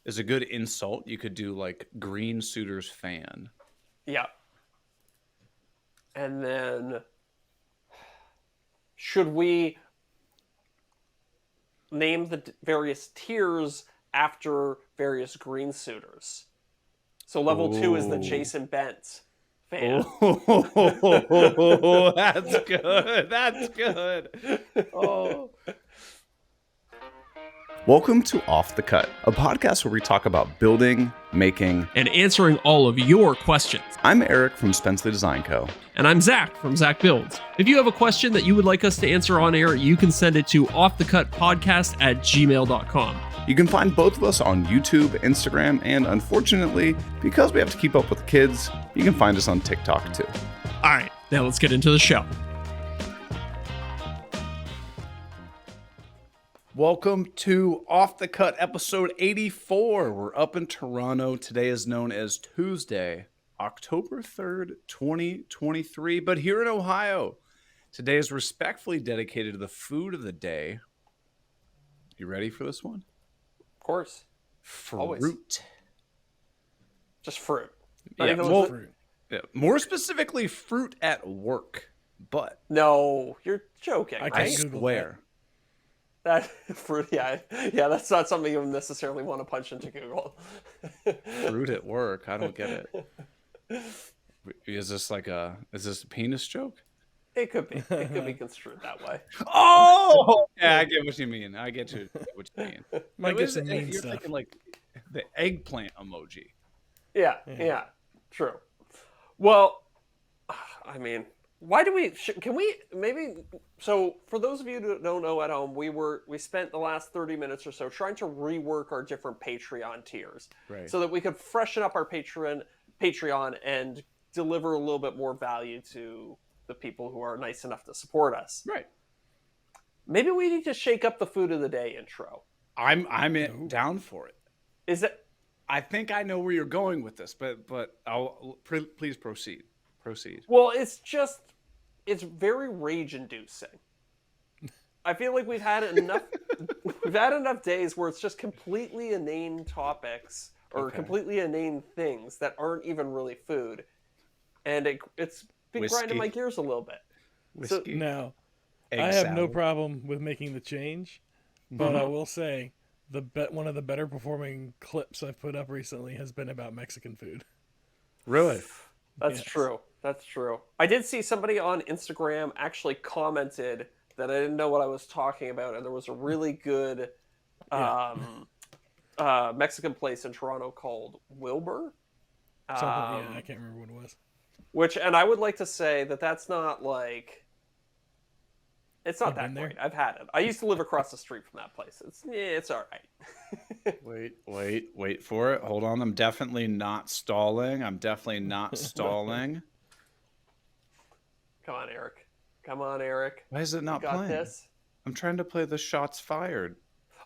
is a good insult. You could do like Green Suitors fan. Yeah. And then, should we name the various tiers after various green suitors? So level 2 is the Jason Bent fan. Oh, that's good. That's good. Oh. Welcome to Off the Cut, a podcast where we talk about building, making, and answering all of your questions. I'm Eric from Spenceley Design Co. And I'm Zach from Zach Builds. If you have a question that you would like us to answer on air, you can send it to offthecutpodcast@gmail.com. You can find both of us on YouTube, Instagram, and unfortunately, because we have to keep up with the kids, you can find us on TikTok too. All right, now let's get into the show. Welcome to Off the Cut episode 84. We're up in Toronto. Today is known as Tuesday, October 3rd, 2023. But here in Ohio, today is respectfully dedicated to the food of the day. You ready for this one? Of course. Fruit. Always. Just fruit. Fruit. Yeah, more specifically, fruit at work. But no, you're joking. I swear. That fruit, yeah, that's not something you necessarily want to punch into Google. Fruit at work, I don't get it. Is this a penis joke? It could be. It could be construed that way. Oh, yeah, I get what you mean. I get what you mean. Might get some mean you're stuff. thinking like the eggplant emoji. Yeah, true. Well, I mean, why do we? Can we maybe? So, for those of you who don't know at home, we spent the last 30 minutes or so trying to rework our different Patreon tiers, right, so that we could freshen up our Patreon and deliver a little bit more value to the people who are nice enough to support us. Right. Maybe we need to shake up the food of the day intro. I'm down for it. Is it? I think I know where you're going with this, but please proceed. Proceed. Well, it's very rage-inducing. I feel like we've had enough days where it's just completely inane topics or completely inane things that aren't even really food, and it's been grinding my gears a little bit. Whiskey. No, Egg I have salad. no problem with making the change, but I will say one of the better performing clips I've put up recently has been about Mexican food. Really? That's true. That's true. I did see somebody on Instagram actually commented that I didn't know what I was talking about, and there was a really good Mexican place in Toronto called Wilbur. I can't remember what it was. And I would like to say that that's not like... It's not that great. I've had it. I used to live across the street from that place. It's all right. Wait for it. Hold on. I'm definitely not stalling. Come on, Eric. Why is it not got playing? This? I'm trying to play the shots fired.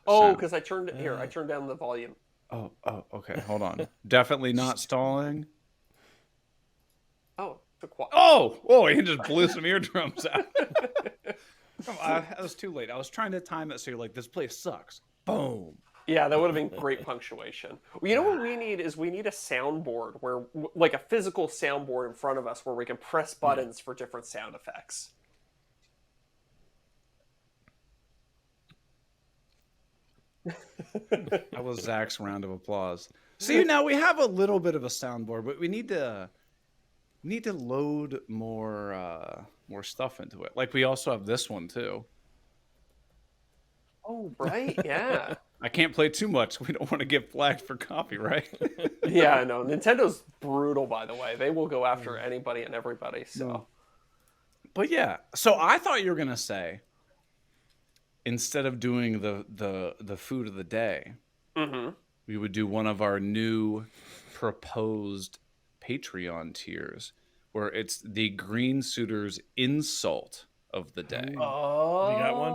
Oh, because I turned down the volume. Oh, okay. Hold on. Definitely not stalling. Oh, He just blew some eardrums out. That was too late. I was trying to time it so you're like, this place sucks. Boom. Yeah, that would have been great punctuation. Well, you know what we need is a soundboard where, like a physical soundboard in front of us where we can press buttons for different sound effects. That was Zach's round of applause. See, now we have a little bit of a soundboard, but we need to load more stuff into it. Like we also have this one too. Oh, right, yeah. I can't play too much. We don't want to get flagged for copyright. Yeah, no. Nintendo's brutal, by the way. They will go after anybody and everybody. So, but yeah. So I thought you were gonna say, instead of doing the food of the day, we would do one of our new proposed Patreon tiers, where it's the Green Suitors insult of the day. Oh, you got one?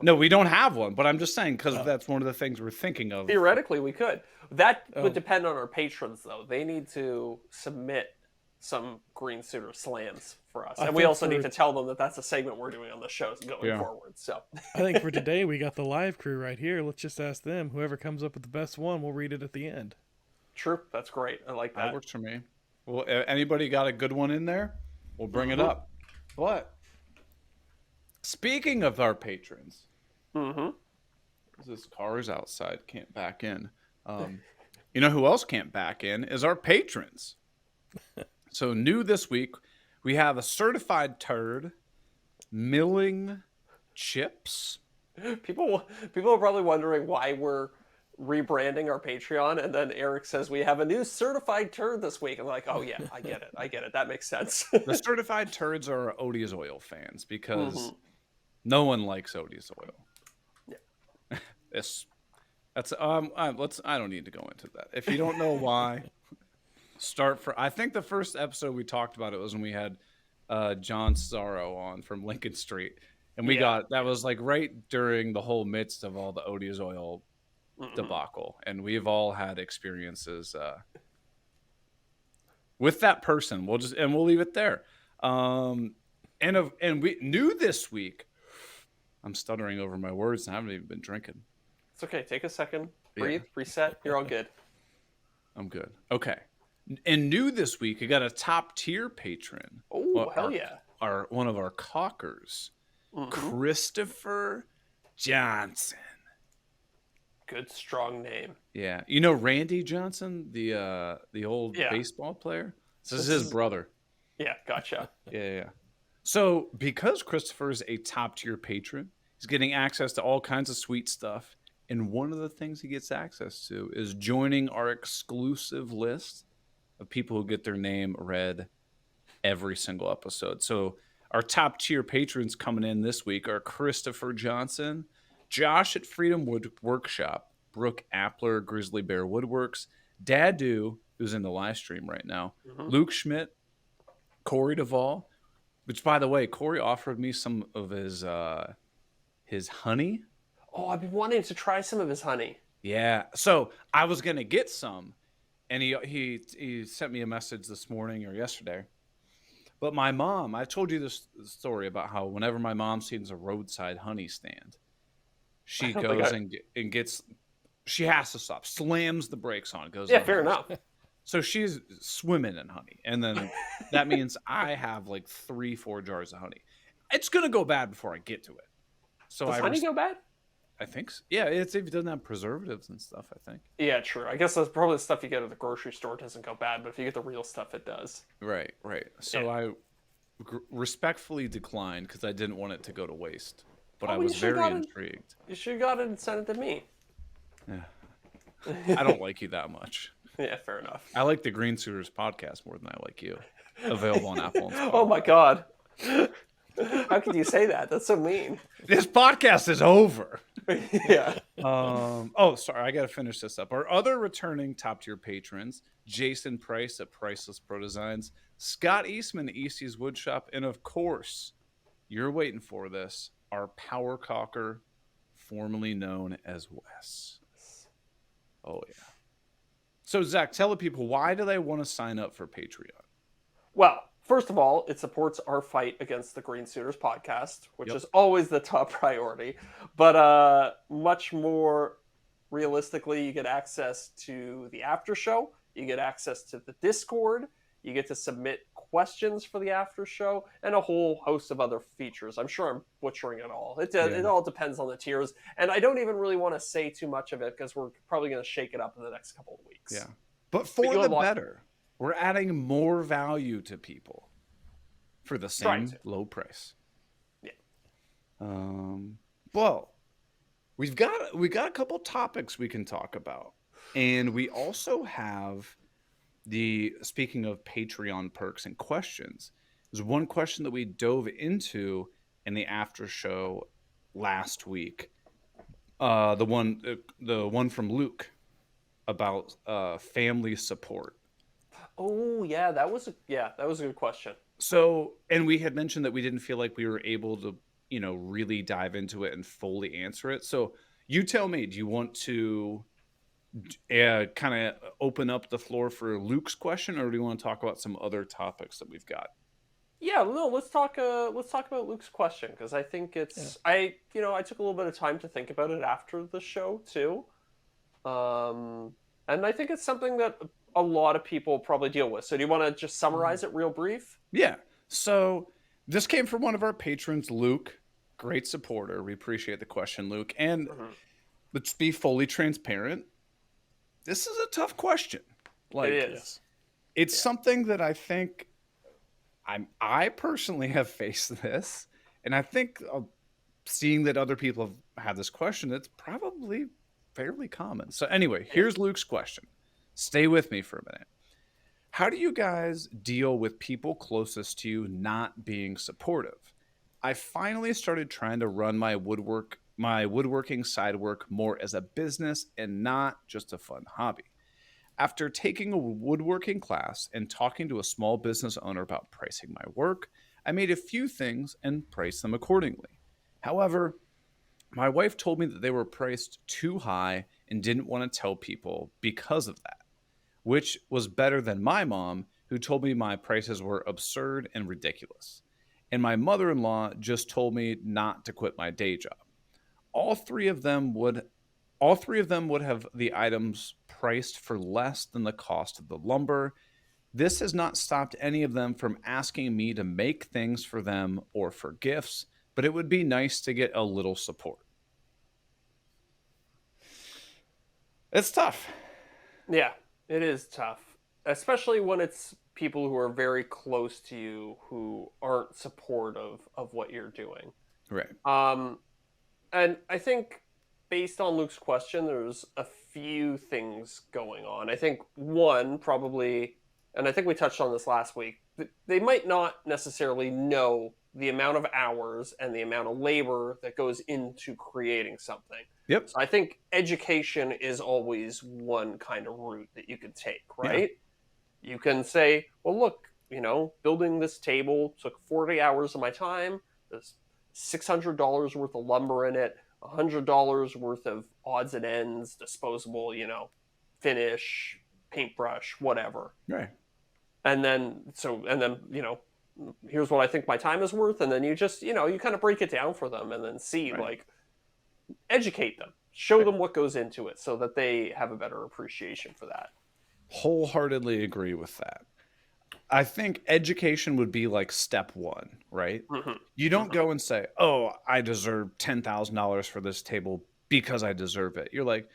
No, we don't have one, but I'm just saying because that's one of the things we're thinking of. Theoretically, we could. That would depend on our patrons, though. They need to submit some green suitor slams for us. I And we think also need for- to tell them that that's a segment we're doing on the show going Yeah. forward. So I think for today we got the live crew right here. Let's just ask them. Whoever comes up with the best one, we'll read it at the end. true. That's great. I like That that. works for me. Well, anybody got a good one in there? We'll bring it up. But speaking of our patrons, this car's outside, can't back in. You know who else can't back in is our patrons. So new this week, we have a certified turd, milling chips. People are probably wondering why we're rebranding our Patreon, and then Eric says we have a new certified turd this week. I'm like, oh yeah, I get it. That makes sense. The certified turds are Odie's Oil fans because no one likes Odie's Oil. Yeah. I don't need to go into that. If you don't know why, I think the first episode we talked about it was when we had John Cesaro on from Lincoln Street. And that was like right during the whole midst of all the Odie's Oil debacle. And we've all had experiences with that person. We'll leave it there. And we knew this week, I'm stuttering over my words and I haven't even been drinking. It's okay. Take a second. Breathe. Reset. You're all good. I'm good. Okay. And new this week, we got a top tier patron. Oh, hell yeah. One of our cockers, Christopher Johnson. Good, strong name. Yeah. You know Randy Johnson, the old baseball player? This is his brother. Yeah, gotcha. Yeah. So because Christopher is a top tier patron, he's getting access to all kinds of sweet stuff. And one of the things he gets access to is joining our exclusive list of people who get their name read every single episode. So our top tier patrons coming in this week are Christopher Johnson, Josh at Freedom Wood Workshop, Brooke Appler, Grizzly Bear Woodworks, Dadu, who's in the live stream right now, Luke Schmidt, Corey Duvall, which, by the way, Corey offered me some of his honey. Oh, I've been wanting to try some of his honey. Yeah. So I was going to get some, and he sent me a message this morning or yesterday. But my mom, I told you this story about how whenever my mom sees a roadside honey stand, she goes and gets, she has to stop, slams the brakes on, goes. Yeah, fair enough. So she's swimming in honey. And then that means I have like 3-4 jars of honey. It's going to go bad before I get to it. So Does honey go bad? I think so. Yeah, if it doesn't have preservatives and stuff, I think. Yeah, true. I guess that's probably the stuff you get at the grocery store doesn't go bad, but if you get the real stuff, it does. Right. So I respectfully declined because I didn't want it to go to waste. But I was very intrigued. You should have got it and sent it to me. Yeah. I don't like you that much. Yeah, fair enough. I like the Green Suitors podcast more than I like you. Available on Apple and Spotify. Oh my god. How could you say that? That's so mean. This podcast is over. Yeah. Sorry, I gotta finish this up. Our other returning top tier patrons: Jason Price at Priceless Pro Designs, Scott Eastman at Eastie's Woodshop, and of course, you're waiting for this, our power cocker, formerly known as Wes. Oh yeah. So Zach, tell the people, why do they want to sign up for Patreon? Well, first of all, it supports our fight against the Green Suitors podcast, which is always the top priority. But much more realistically, you get access to the after show. You get access to the Discord. You get to submit questions for the after show and a whole host of other features. I'm sure I'm butchering it all. It all depends on the tiers. And I don't even really want to say too much of it because we're probably going to shake it up in the next couple of weeks. Yeah. But for the better. We're adding more value to people for the same low price. Yeah. Well, we got a couple topics we can talk about, and we also have speaking of Patreon perks and questions. There's one question that we dove into in the after show last week. The one from Luke about family support. Oh yeah, that was a good question. So, and we had mentioned that we didn't feel like we were able to, really dive into it and fully answer it. So, you tell me, do you want to kind of open up the floor for Luke's question, or do you want to talk about some other topics that we've got? Yeah, no, let's talk about Luke's question, because I think it's I took a little bit of time to think about it after the show too. And I think it's something that a lot of people probably deal with. So do you want to just summarize it real brief? Yeah. So this came from one of our patrons, Luke. Great supporter. We appreciate the question, Luke. And let's be fully transparent. This is a tough question. Like, It is. It's something that I think I personally have faced this, and I think seeing that other people have had this question, it's probably fairly common. So anyway, here's Luke's question. Stay with me for a minute. How do you guys deal with people closest to you not being supportive? I finally started trying to run my woodworking side work more as a business and not just a fun hobby. After taking a woodworking class and talking to a small business owner about pricing my work, I made a few things and priced them accordingly. However, my wife told me that they were priced too high and didn't want to tell people because of that, which was better than my mom, who told me my prices were absurd and ridiculous. And my mother-in-law just told me not to quit my day job. All three of them would have the items priced for less than the cost of the lumber. This has not stopped any of them from asking me to make things for them or for gifts, but it would be nice to get a little support. It's tough. Yeah, it is tough, especially when it's people who are very close to you who aren't supportive of what you're doing. Right. And I think based on Luke's question, there's a few things going on. I think one probably, and I think we touched on this last week, they might not necessarily know the amount of hours and the amount of labor that goes into creating something. Yep. So I think education is always one kind of route that you could take, right? Yeah. You can say, well, look, building this table took 40 hours of my time. There's $600 worth of lumber in it, $100 worth of odds and ends, disposable, finish, paintbrush, whatever. Right. And then, here's what I think my time is worth. And then you just, you kind of break it down for them and then see, educate them, show them what goes into it so that they have a better appreciation for that. Wholeheartedly agree with that. I think education would be like step one, right? Mm-hmm. You don't go and say, oh, I deserve $10,000 for this table because I deserve it. You're like,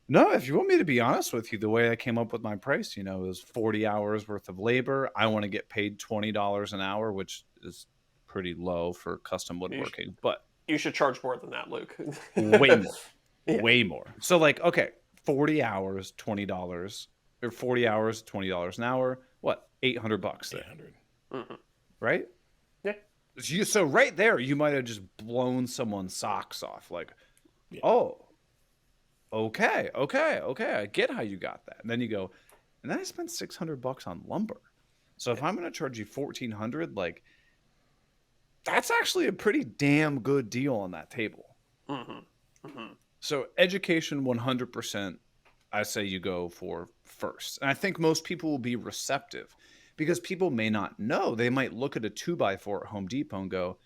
no, if you want me to be honest with you, the way I came up with my price, is 40 hours worth of labor. I want to get paid $20 an hour, which is pretty low for custom woodworking. But you should charge more than that, Luke. Way more. Yeah. Way more. So okay, 40 hours, $20, or 40 hours, $20 an hour. What? $800 there. 800. Mm-hmm. Right? Yeah. So right there, you might have just blown someone's socks off. Oh, okay. I get how you got that. And then you go, and then I spent $600 on lumber. So if I'm going to charge you $1,400, that's actually a pretty damn good deal on that table. Mm-hmm. Mm-hmm. So education, 100%, I say you go for first. And I think most people will be receptive because people may not know. They might look at a 2x4 at Home Depot and go,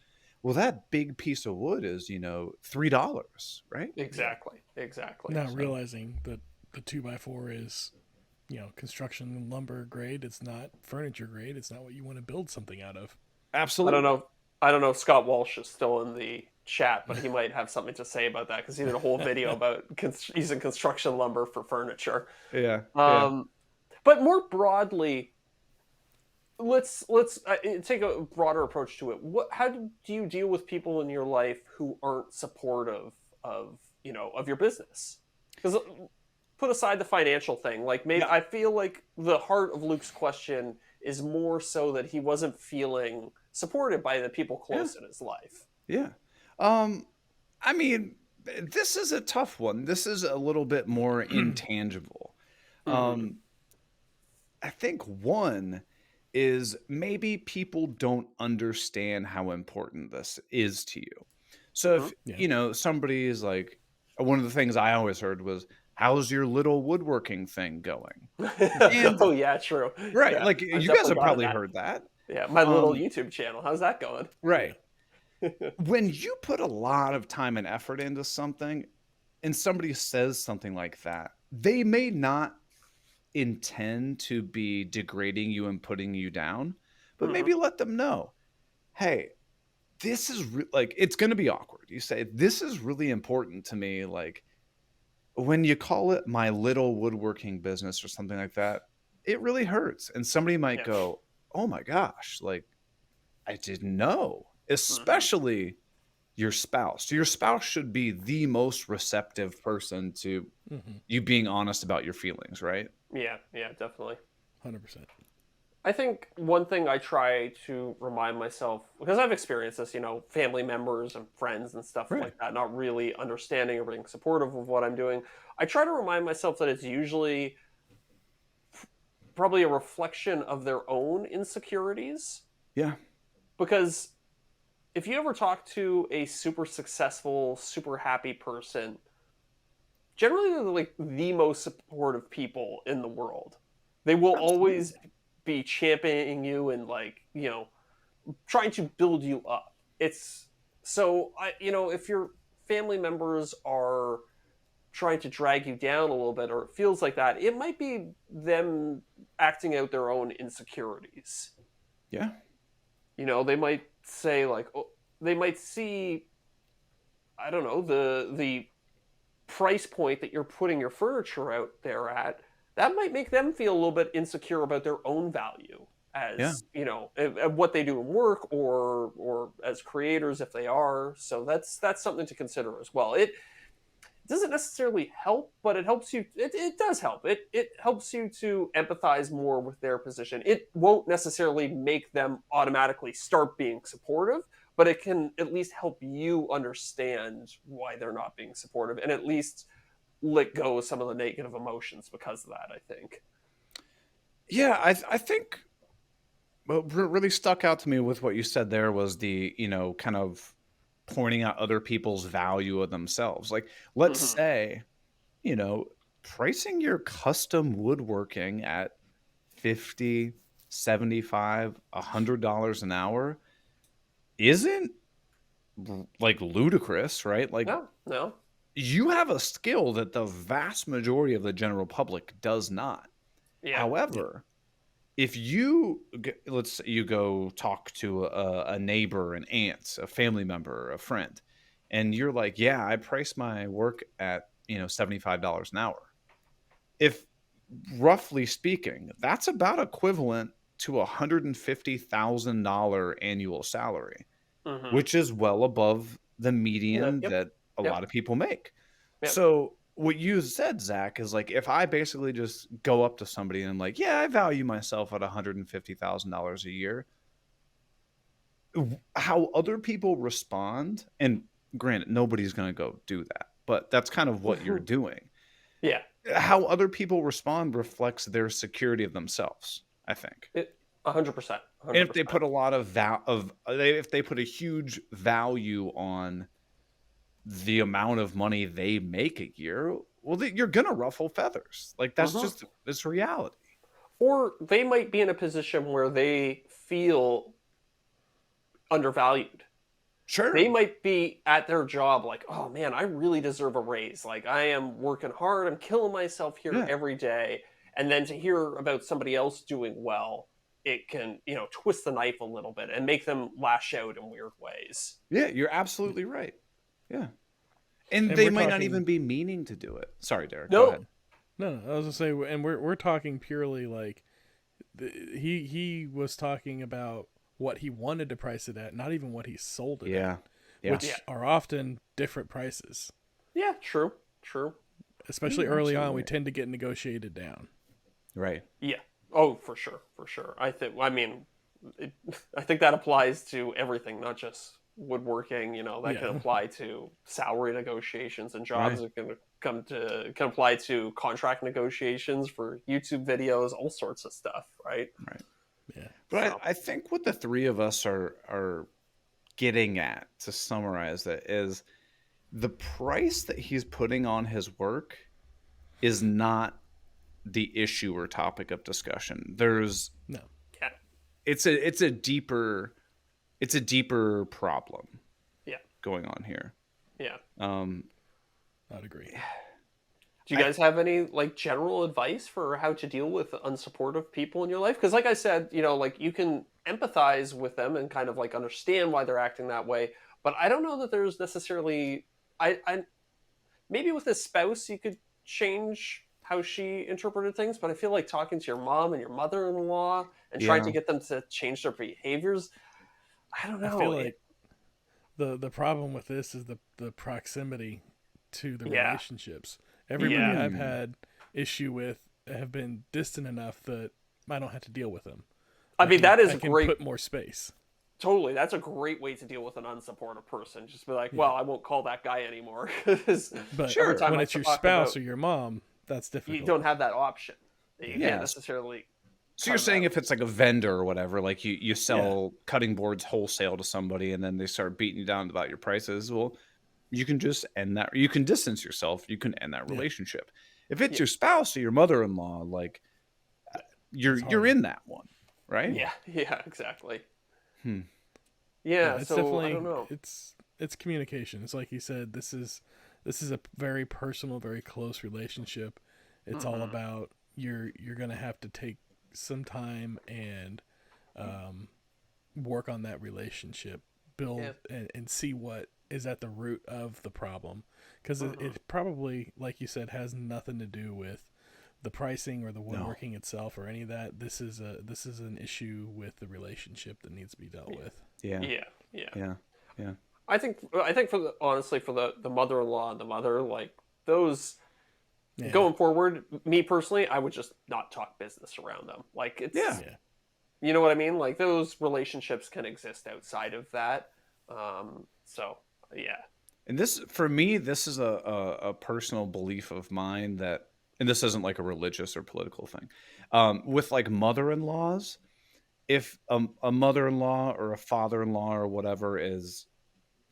well, that big piece of wood is, $3, right? Exactly. Not realizing that the 2x4 is, construction lumber grade. It's not furniture grade. It's not what you want to build something out of. Absolutely. I don't know if Scott Walsh is still in the chat, but he might have something to say about that because he did a whole video about using construction lumber for furniture. Yeah. But more broadly, let's take a broader approach to it. How do you deal with people in your life who aren't supportive of your business? Because put aside the financial thing, maybe I feel like the heart of Luke's question is more so that he wasn't feeling supported by the people close in his life. Yeah. I mean, this is a tough one. This is a little bit more intangible. I think one is maybe people don't understand how important this is to you. So if, somebody is like, one of the things I always heard was, how's your little woodworking thing going? And Oh yeah, true. right, Yeah, like I've you guys definitely have gotten probably that. heard that. Yeah, my little Um, YouTube channel. How's that going? right. When you put a lot of time and effort into something and somebody says something like that, they may not intend to be degrading you and putting you down, but Hmm. maybe let them know, hey, this is like, it's going to be awkward. You say, this is really important to me. Like, when you call it my little woodworking business or something like that, it really hurts. And somebody might Yeah. go, oh my gosh, like, I didn't know, Hmm. especially your spouse. Your spouse should be the most receptive person to Mm-hmm. you being honest about your feelings, right? Yeah, yeah, definitely. 100%. I think one thing I try to remind myself, because I've experienced this, family members and friends and stuff Right. like that, not really understanding or being supportive of what I'm doing. I try to remind myself that it's usually probably a reflection of their own insecurities. Yeah. Because if you ever talk to a super successful, super happy person, generally they're like the most supportive people in the world. They will always Absolutely. be championing you and trying to build you up. It's so if your family members are trying to drag you down a little bit or it feels like that, it might be them acting out their own insecurities. Yeah. They might say like, oh, they might see, I don't know, the price point that you're putting your furniture out there at, that might make them feel a little bit insecure about their own value Yeah. as at what they do in work or as creators if they are. So that's something to consider as well. It doesn't necessarily help, but it helps you. It does help. It helps you to empathize more with their position. It won't necessarily make them automatically start being supportive, but it can at least help you understand why they're not being supportive and at least let go of some of the negative emotions because of that, I think. Yeah. I think what really stuck out to me with what you said there was the, kind of pointing out other people's value of themselves. Like, let's Hmm. say, you know, pricing your custom woodworking at 50, 75, $100 an hour isn't like ludicrous, right? Like, No, no. you have a skill that the vast majority of the general public does not. Yeah. Yeah. However, if let's say you go talk to a neighbor, an aunt, a family member, a friend, and you're like, yeah, I price my work at, $75 an hour. If roughly speaking, that's about equivalent to $150,000 annual salary, Hmm. which is well above the median Yep. that a Yep. lot of people make. Yep. So what you said, Zach, is like, if I basically just go up to somebody and I'm like, yeah, I value myself at $150,000 a year, how other people respond, and granted, nobody's going to go do that, but that's kind of what you're doing. Yeah. How other people respond reflects their security of themselves, I think. 100%. And 100%. if they put a lot of if they put a huge value on the amount of money they make a year, well, you're gonna ruffle feathers. Like, that's Hmm. just it's reality. Or they might be in a position where they feel undervalued. They Sure. might be at their job like, oh man, I really deserve a raise. Like, I am working hard, I'm killing myself here Yeah. every day. And then to hear about somebody else doing well, it can, twist the knife a little bit and make them lash out in weird ways. Yeah, you're absolutely right. Yeah. And And they we're might not talking. even be meaning to do it. Sorry, Derek. Go No. ahead. No, no, I was gonna say, and we're talking purely like he was talking about what he wanted to price it at, not even what he sold it Yeah. at, Yeah. Yeah. which are often different prices. Yeah, true. True. Especially You're early absolutely on, we right. tend to get negotiated down. Right. Yeah. Oh, for sure. For sure. I think that applies to everything, not just woodworking. That can Yeah, apply to salary negotiations and Right. jobs. It can apply to contract negotiations for YouTube videos, all sorts of stuff, right? Right. yeah, But So, I think what the three of us are getting at, to summarize it, is the price that he's putting on his work is not the issue or topic of discussion. There's No. Yeah. It's a deeper problem Yeah. going on here. Yeah. I'd agree. Do you guys have any like general advice for how to deal with unsupportive people in your life? Because like I said, like you can empathize with them and kind of like understand why they're acting that way, but I don't know that there's necessarily I maybe with a spouse you could change how she interpreted things, but I feel like talking to your mom and your mother-in-law and trying to Yeah. get them to change their behaviors, I don't I know. feel like the problem with this is the proximity to the Yeah. relationships. Everybody Yeah. I've had issue with have been distant enough that I don't have to deal with them. I mean, that is I can great. put more space. Totally, that's a great way to deal with an unsupportive person. Just be like, well, I won't call that guy anymore. 'Cause But every time when I it's your talk spouse about- or your mom, that's difficult. you don't have that option. You Yeah. can't necessarily. So you're saying if it's like a vendor or whatever, like you sell Yeah. cutting boards wholesale to somebody and then they start beating you down about your prices, well, you can just end that. You can distance yourself. You can end that Yeah. relationship. If it's Yeah. your spouse or your mother-in-law, like you're harder. in that one, right? Yeah, exactly. Hmm. Yeah, it's so definitely I don't know. it's communication. It's like you said, this is a very personal, very close relationship. It's all about you're gonna have to take some time and work on that relationship, build and see what is at the root of the problem, because it probably, like you said, has nothing to do with the pricing or the woodworking itself or any of that. This is an issue with the relationship that needs to be dealt with. Yeah. Yeah. Yeah. I think honestly for the mother-in-law and the mother, like those Yeah. going forward, me personally, I would just not talk business around them. Like it's Yeah. you know what I mean? Like those relationships can exist outside of that. So yeah. And this, for me, this is a personal belief of mine that, and this isn't like a religious or political thing. With like mother-in-laws, if a mother-in-law or a father-in-law or whatever is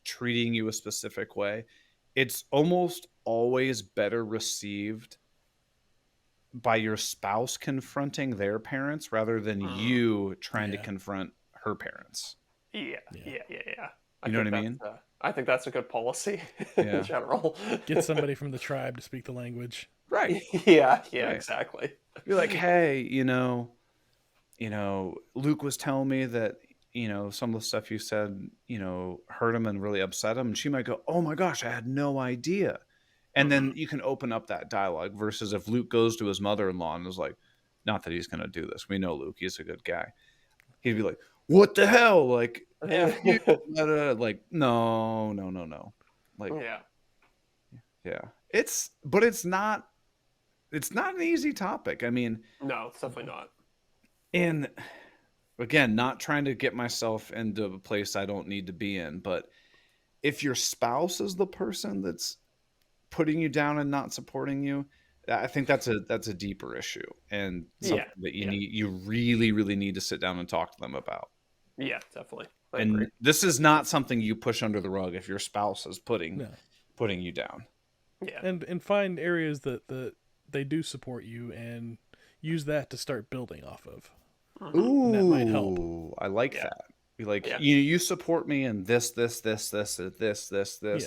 treating you a specific way, it's almost always better received by your spouse confronting their parents rather than you trying to confront her parents. Yeah. You know what I mean? I think that's a good policy Yeah. in general. Get somebody from the tribe to speak the language. Right. Yeah, Right. exactly. You're like, hey, Luke was telling me that, some of the stuff you said, hurt him and really upset him. And she might go, oh my gosh, I had no idea. And then you can open up that dialogue versus if Luke goes to his mother-in-law and is like, not that he's going to do this. We know Luke, he's a good guy. He'd be like, what the hell? Like, F you. Like, no. Like, yeah. It's not an easy topic. I mean, No, it's definitely not. and again, not trying to get myself into a place I don't need to be in, but if your spouse is the person that's putting you down and not supporting you, I think that's a deeper issue and something that you really, really need to sit down and talk to them about. Yeah, definitely. I And agree. this is not something you push under the rug if your spouse is putting you down. Yeah. And find areas that they do support you and use that to start building off of. Ooh, that might help. I like that. Be like, you support me in this. Yeah.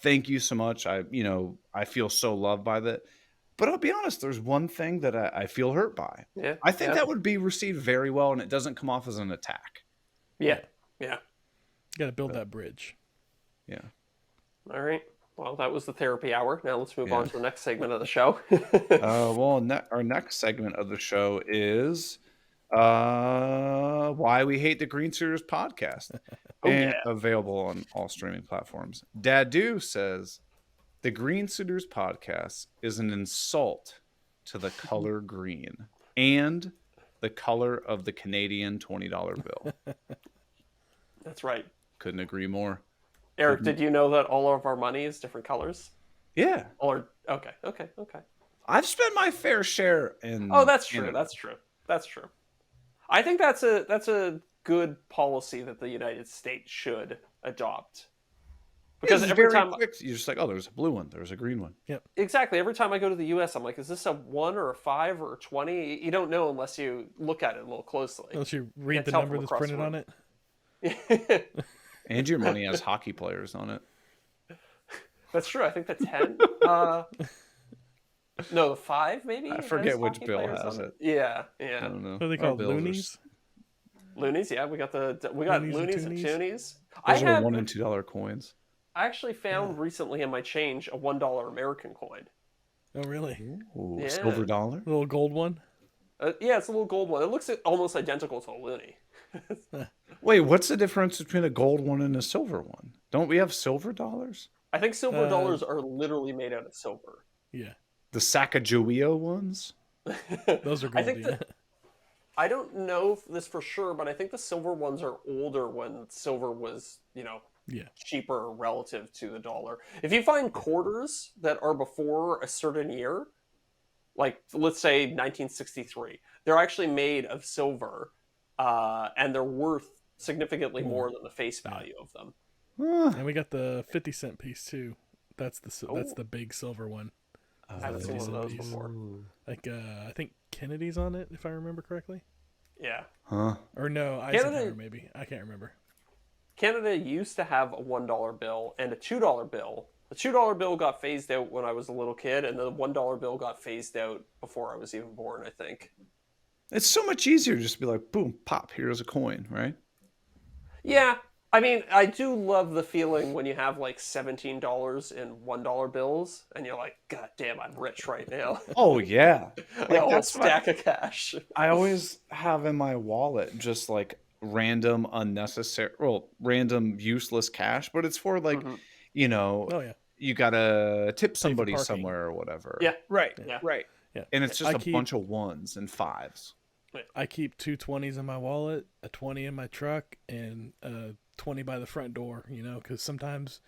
Thank you so much. I feel so loved by that. But I'll be honest, there's one thing that I feel hurt by. Yeah. I think that would be received very well, and it doesn't come off as an attack. Yeah. You got to build that bridge. Yeah. All right. Well, that was the therapy hour. Now let's move on to the next segment of the show. Our next segment of the show is Why We Hate the Green Suiters podcast. Available on all streaming platforms. Dadu says, the Green Suiters podcast is an insult to the color green and the color of the Canadian $20 bill. That's right. Couldn't agree more. Eric, did you know that all of our money is different colors? Yeah. Okay. I've spent my fair share in that's true. Canada. That's true. I think that's a good policy that the United States should adopt. Because it's every very time, quick. You're just like, oh, there's a blue one. There's a green one. exactly, every time I go to the U.S., I'm like, is this a 1 or a 5 or a 20? You don't know unless you look at it a little closely. Unless you read Can't the tell number from that's across the printed on room. it. And your money has hockey players on it. That's true. I think the 10. No, the 5 maybe. I forget has which hockey bill players has on it. Yeah, I yeah. don't know. What are they Our called? bills are Loonies? Loonies, yeah. We got Loonies loonies and and toonies? toonies. Those are $1 and $2 coins. I actually found recently in my change a $1 American coin. Oh, really? Ooh, Yeah. silver dollar. The little gold one? Yeah, it's a little gold one. It looks almost identical to a loonie. Wait, what's the difference between a gold one and a silver one? Don't we have silver dollars? I think silver dollars are literally made out of silver. Yeah. The Sacagawea ones? Those are I gold, think yeah. I don't know this for sure, but I think the silver ones are older when silver was, Yeah. cheaper relative to the dollar. If you find quarters that are before a certain year, like let's say 1963, they're actually made of silver, and they're worth significantly more than the face value of them. And we got the 50-cent piece, too. That's Oh. the big silver one. I haven't seen one of those before. Like, I think Kennedy's on it, if I remember correctly. Yeah. Huh? Or no, Eisenhower, maybe. I can't remember. Canada used to have a $1 bill and a $2 bill. The $2 bill got phased out when I was a little kid, and the $1 bill got phased out before I was even born, I think. It's so much easier just to be like, boom, pop, here's a coin, right? Yeah. I mean, I do love the feeling when you have like $17 in $1 bills, and you're like, God damn, I'm rich right now. Oh, yeah. Like a whole stack of cash. I always have in my wallet just like random random useless cash, but it's for like, Mhm. Oh, yeah. you gotta tip for somebody parking. somewhere or whatever. Yeah. Right. Yeah. Right. Yeah. And it's just I a bunch of 1s and 5s. I keep 2 20s in my wallet, a 20 in my truck, and 20 by the front door, because sometimes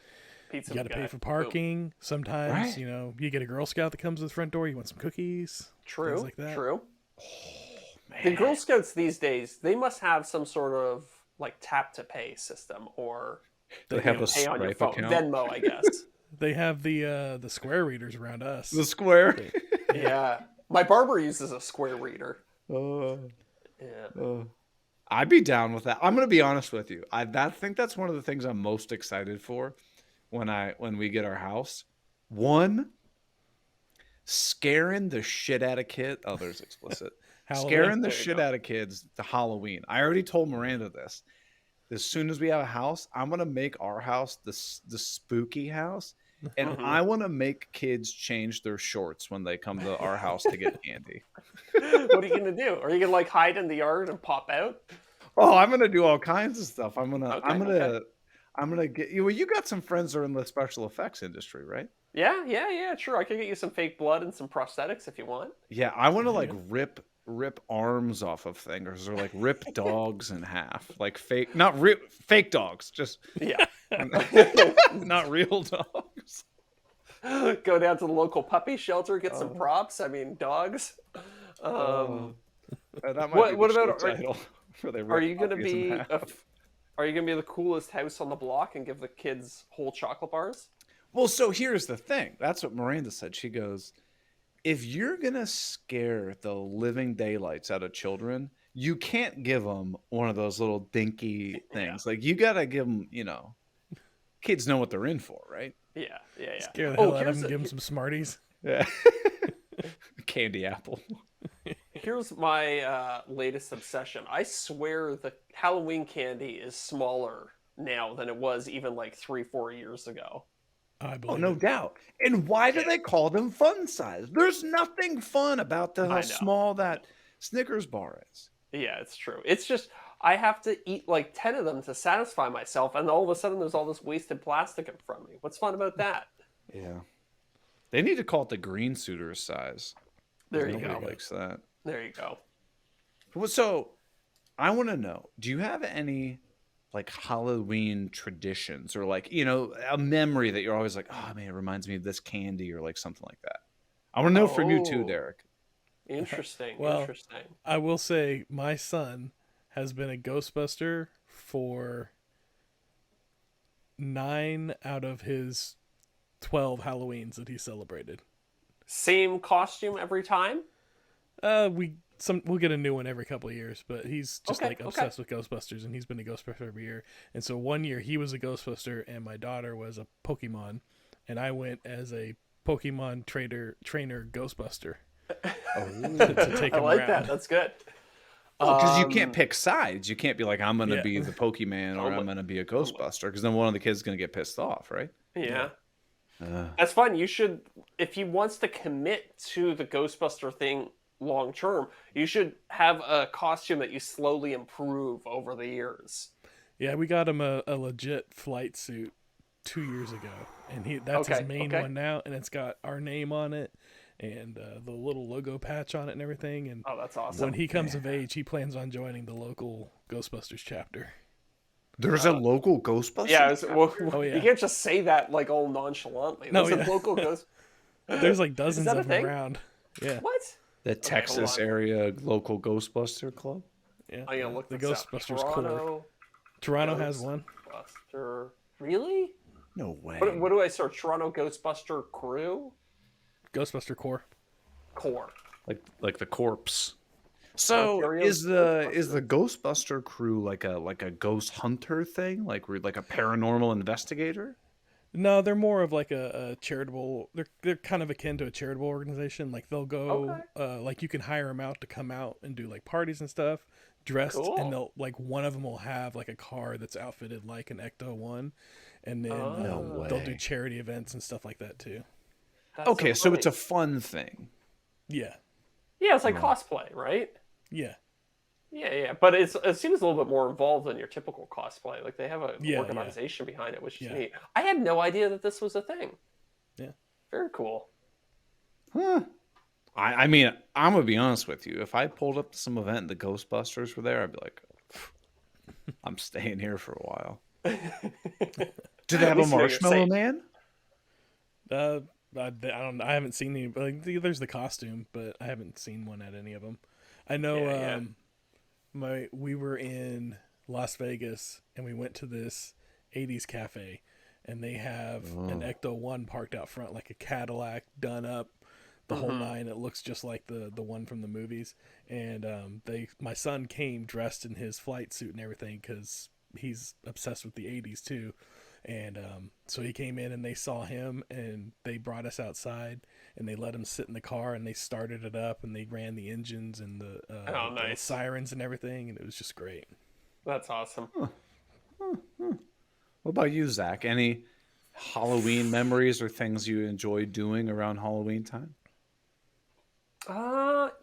Pizza you got to guy. pay for parking. Sometimes, Right. You get a Girl Scout that comes to the front door. You want some cookies. True. Things like that. True. Man. The Girl Scouts these days, they must have some sort of like tap to pay system, or They have a pay on your Stripe phone. account. Venmo, I guess. They have the square readers around us. The square. Yeah. My barber uses a square reader. Yeah. I'd be down with that. I'm gonna be honest with you. I think that's one of the things I'm most excited for when we get our house. One, scaring the shit out of kids. Oh, there's explicit. Halloween. Scaring the There you shit go. out of kids to Halloween. I already told Miranda this. As soon as we have a house, I'm gonna make our house the spooky house, and Mhm. I want to make kids change their shorts when they come to our house to get candy. What are you gonna do? Are you gonna like hide in the yard and pop out? Oh, I'm gonna do all kinds of stuff. I'm gonna get you. Well, you got some friends that are in the special effects industry, right? Yeah. Sure. I could get you some fake blood and some prosthetics if you want. Yeah, I want to like rip arms off of things, or like rip dogs in half, like not fake dogs, just Yeah. not real dogs. Go down to the local puppy shelter, get some props. I mean, dogs. That might What- be what the about- show title. Where they Are rip you gonna puppies in be half. Are you gonna be the coolest house on the block and give the kids whole chocolate bars? Well, so here's the thing. That's what Miranda said. She goes, if you're going to scare the living daylights out of children, you can't give them one of those little dinky things. Like, you got to give them, kids know what they're in for, right? Yeah. Scare the hell out of them, give them some Smarties. Yeah. Candy apple. Here's my latest obsession. I swear the Halloween candy is smaller now than it was even like 3-4 years ago. I Oh, believe no it. doubt. And why do they call them fun size? There's nothing fun about I how know. small that Snickers bar is. Yeah, it's true. It's just I have to eat like 10 of them to satisfy myself, and all of a sudden there's all this wasted plastic in front of me. What's fun about that? Yeah. They need to call it the green suitors size. There you Nobody go. likes that. There you go. Well, so I want to know, do you have any like Halloween traditions, or like, a memory that you're always like, oh man, it reminds me of this candy, or like something like that? I want to know from you too, Oh. Derek. Interesting. Well, Interesting. I will say my son has been a Ghostbuster for 9 out of his 12 Halloweens that he celebrated. Same costume every time? We'll get a new one every couple of years, but he's just Okay, obsessed with Ghostbusters, and he's been a Ghostbuster every year. And so one year he was a Ghostbuster, and my daughter was a Pokemon, and I went as a Pokemon trainer Ghostbuster. To take I him like around. that. That's good. Because you can't pick sides. You can't be like, I'm going to Yeah. be the Pokemon or I'm going to be a Ghostbuster, because then one of the kids is going to get pissed off, right? Yeah. That's fun. You should, if he wants to commit to the Ghostbuster thing long term, you should have a costume that you slowly improve over the years. Yeah, we got him a legit flight suit 2 years ago, and that's his main one now, and it's got our name on it and the little logo patch on it and everything. And oh, that's awesome. when he comes of age, he plans on joining the local Ghostbusters chapter. There's a local Ghostbuster? Yeah, Oh, yeah. You can't just say that like all nonchalantly. There's a local ghost. There's like dozens that a of them thing? around. Yeah. What? The Texas area local Ghostbuster club? Yeah. I'm gonna look the this up. Ghostbusters core. Toronto has one. Ghostbuster. Really? No way. What do I search? Toronto Ghostbuster crew? Ghostbuster core. Core. Like the corpse. So Ontario's is the Ghostbuster crew like a ghost hunter thing? Like a paranormal investigator? No, they're more of like a charitable. They're kind of akin to a charitable organization. Like they'll go, like you can hire them out to come out and do like parties and stuff, dressed, and they'll like one of them will have like a car that's outfitted like an Ecto-1, and then they'll do charity events and stuff like that too. That's Okay, so it's a fun thing. Yeah, yeah, it's like cosplay, right? yeah, Yeah, but it seems a little bit more involved than your typical cosplay. Like they have an organization behind it, which is neat. I had no idea that this was a thing. Yeah, very cool. Huh. I mean, I'm gonna be honest with you. If I pulled up to some event and the Ghostbusters were there, I'd be like, I'm staying here for a while. Do they have a Marshmallow Man? I don't. I haven't seen any. Like, there's the costume, but I haven't seen one at any of them. I know. We were in Las Vegas and we went to this 80s cafe, and they have an Ecto-1 parked out front, like a Cadillac done up, the whole nine. It looks just like the one from the movies. And my son came dressed in his flight suit and everything because he's obsessed with the 80s too. And so he came in and they saw him and they brought us outside and they let him sit in the car and they started it up and they ran the engines and the sirens and everything, and it was just great. That's awesome. What about you, Zach? Any Halloween memories or things you enjoy doing around Halloween time?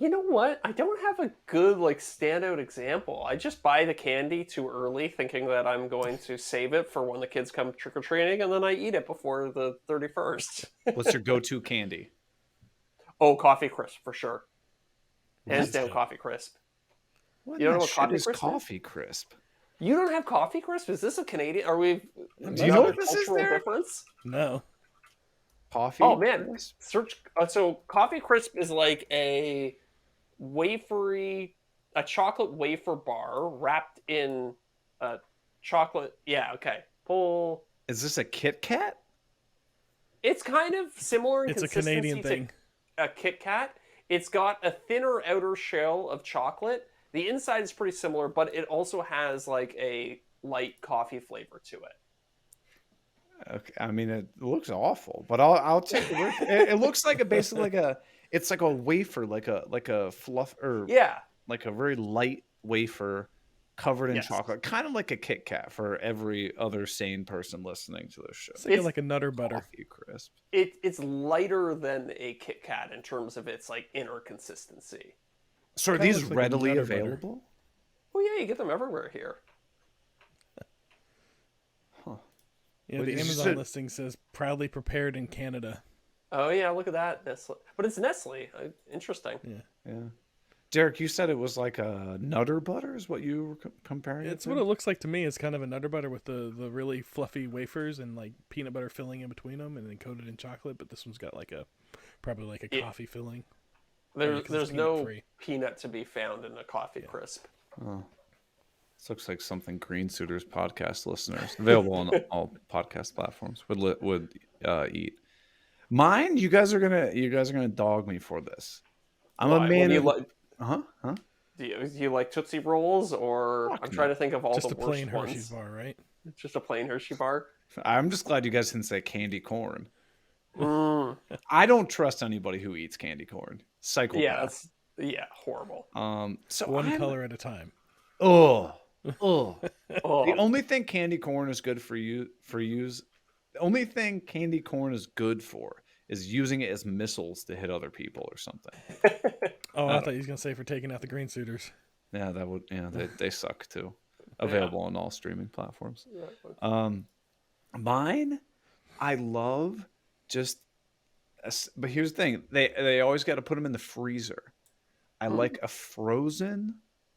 You know what? I don't have a good standout example. I just buy the candy too early, thinking that I'm going to save it for when the kids come trick or treating, and then I eat it before the 31st. What's your go-to candy? Oh, Coffee Crisp for sure. Hands down, Coffee Crisp. What you don't the know what Coffee shit Crisp is Coffee Crisp? You don't have Coffee Crisp? Is this a Canadian? Are we? Do you know what this is there? Difference? No. Coffee? Oh man, Crisp? search. So Coffee Crisp is like a chocolate wafer bar wrapped in a chocolate. Yeah, okay. Pull. Is this a Kit Kat? It's kind of similar in It's a consistency Canadian thing. to a Kit Kat. It's got a thinner outer shell of chocolate. The inside is pretty similar, but it also has like a light coffee flavor to it. Okay, I mean it looks awful, but I'll take the word. It looks like it's like a wafer, like a fluff or like a very light wafer covered in chocolate, kind of like a Kit Kat for every other sane person listening to this show. It's like a Nutter Butter. Coffee Crisp. It's lighter than a Kit Kat in terms of its like inner consistency. So are these readily available? Oh yeah, you get them everywhere here. Yeah, the Amazon listing says proudly prepared in Canada. Oh yeah, look at that, Nestle. But it's Nestle. Interesting. Yeah. Derek, you said it was like a Nutter Butter is what you were comparing It's it to? what it looks like to me. It's kind of a Nutter Butter with the really fluffy wafers and like peanut butter filling in between them and then coated in chocolate. But this one's got probably like a coffee filling. There's no peanut to be found in a Coffee Crisp. Oh. This looks like something Green Suiters podcast listeners, available on all podcast platforms, would eat. Mine, you guys are gonna dog me for this. I'm a Why? man. Do you like? Huh? Do you like Tootsie Rolls, or Fuck I'm trying no. to think of all Just the a plain worst Hershey's ones. bar, right? Just a plain Hershey bar. I'm just glad you guys didn't say candy corn. Mm. I don't trust anybody who eats candy corn. Psychopath. Yeah, horrible. So One color at a time. Oh. Oh, The only thing candy corn is good the only thing candy corn is good for is using it as missiles to hit other people or something. Oh, I thought he was gonna say for taking out the Green Suiters. Yeah, that would. Yeah, they suck too. Available on all streaming platforms. Mine, I love just. But here's the thing: they always got to put them in the freezer. I like a frozen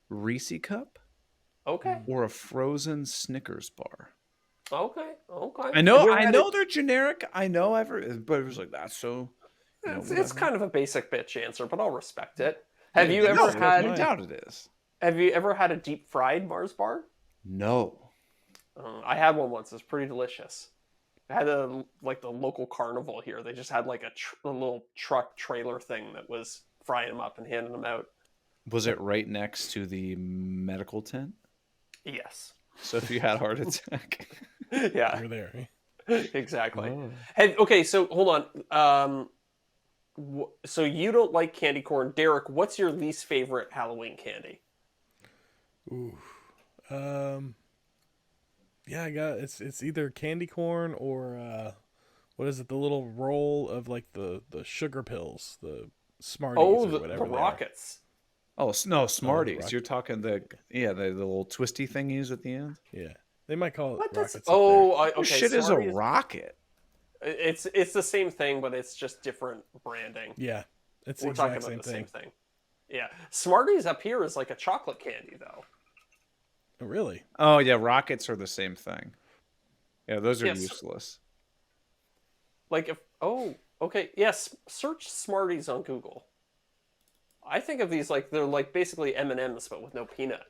Reese cup. Okay. Or a frozen Snickers bar. Okay. I know they're generic. I know but it was like that's so. It's kind of a basic bitch answer, but I'll respect it. Have you No ever it is. Have you ever had a deep fried Mars bar? No. I had one once. It's pretty delicious. I had the local carnival here. They just had like a little truck trailer thing that was frying them up and handing them out. Was it right next to the medical tent? Yes. So if you had a heart attack, Yeah, You're there. exactly. Oh. Hey, okay, so hold on. So you don't like candy corn, Derek? What's your least favorite Halloween candy? Ooh. Yeah, I got it's either candy corn or what is it? The little roll of like the sugar pills, the Smarties Oh, or the whatever. they are. Rockets. Oh no, Smarties! Rocket. You're talking the little twisty thingies at the end. Yeah, they might call it What? rockets. That's up okay. What shit is a Smarties- rocket? It's the same thing, but it's just different branding. there. Yeah, it's the We're talking exact about same the thing. same thing. Yeah, Smarties up here is like a chocolate candy, though. Oh, really? Oh yeah, rockets are the same thing. Yeah, those are Yes. useless. Like if okay, yes, search Smarties on Google. I think of these like they're like basically M&Ms but with no peanut.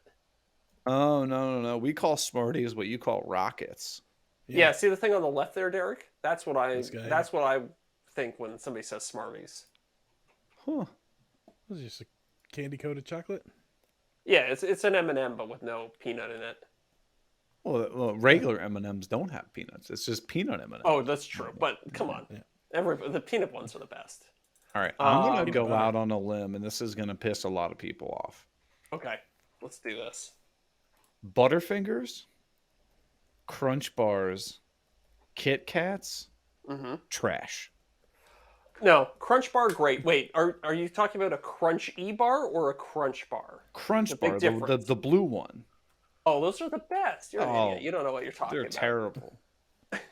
Oh no! We call Smarties what you call rockets. Yeah, see the thing on the left there, Derek? That's what I This guy. that's what I think when somebody says Smarties. Huh? Was it just a candy coated chocolate? Yeah, it's an M&M but with no peanut in it. Well, regular M&Ms don't have peanuts. It's just peanut M&Ms. Oh, that's true. But come on. Yeah. The peanut ones are the best. All right, I'm gonna Um, go out on a limb, and this is gonna piss a lot of people off. Okay, let's do this. Butterfingers, Crunch Bars, Kit Kats, trash. No, Crunch Bar, great. Wait, are you talking about a Crunch E-bar or a Crunch Bar? Crunch The big Bar, difference. the blue one. Oh, those are the best. You're an Oh, idiot. You don't know what you're talking They're about. terrible.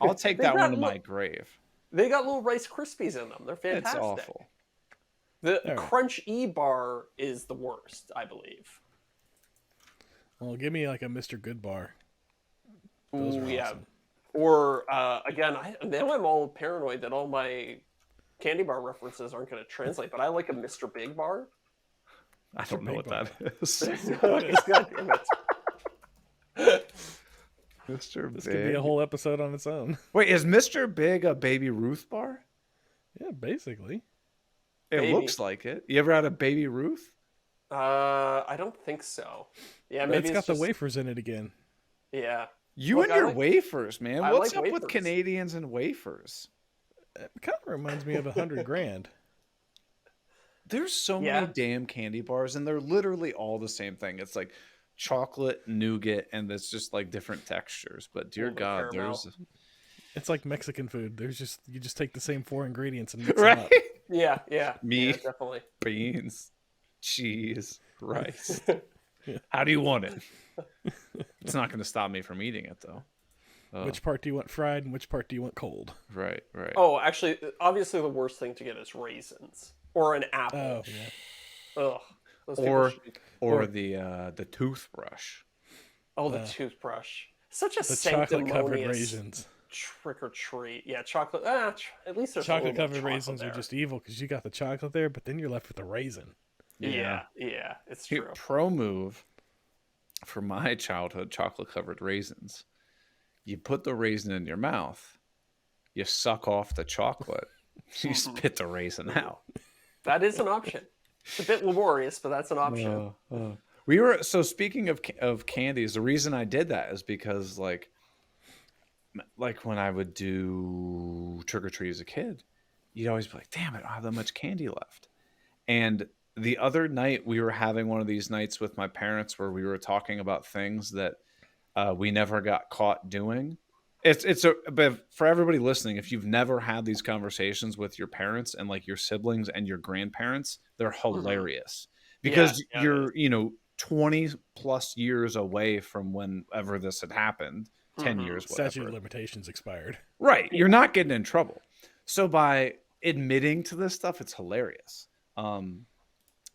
I'll take They that got one to lo- my grave. They got little Rice Krispies in them. They're fantastic. It's awful. The All right. Crunch E-bar is the worst, I believe. Well, give me like a Mr. Good bar. Those Ooh, are yeah. awesome. Or again, now I'm all paranoid that all my candy bar references aren't going to translate. But I like a Mr. Big bar. I don't know Big what that is. God damn it. Mr. This Big. could be a whole episode on its own. Wait, is Mr. Big a Baby Ruth bar? Yeah, basically. It Maybe. looks like it. You ever had a Baby Ruth? I don't think so. Yeah, But maybe it's got just, the wafers in it again. Yeah. You Look, and I your like- wafers, man. I What's like up with wafers. Canadians and wafers? It kind of reminds me of $100,000. There's so Yeah. many damn candy bars, and they're literally all the same thing. It's like chocolate, nougat, and it's just like different textures. But dear Little bit God, caramel. there's It's like Mexican food. You just take the same 4 ingredients and mix them right up. Yeah, yeah. Meat. Yeah, definitely. beans, cheese, rice. How do you want it? It's not going to stop me from eating it, though. Which part do you want fried and which part do you want cold? Right. Oh, actually, obviously the worst thing to get is raisins or an apple. Oh, yeah. Ugh. Those people Or should be- or the toothbrush. Oh, the toothbrush. Such a The chocolate covered sanctimonious raisins. trick or treat. Yeah, chocolate. At least there's a Chocolate little bit of covered chocolate raisins there. are just evil because you got the chocolate there, but then you're left with the raisin. Yeah, it's Here, true. pro move. for my childhood, chocolate covered raisins. You put the raisin in your mouth, you suck off the chocolate, you spit the raisin out. That is an option. It's a bit laborious, but that's an option. We were so speaking of candies. The reason I did that is because like when I would do trick or treat as a kid, you'd always be like, "Damn it, I don't have that much candy left." And the other night, we were having one of these nights with my parents where we were talking about things that we never got caught doing. But for everybody listening, if you've never had these conversations with your parents and like your siblings and your grandparents, they're hilarious because you're 20 plus years away from whenever this had happened. 10 years, whatever. Statute of limitations expired. Right. You're not getting in trouble. So by admitting to this stuff, it's hilarious.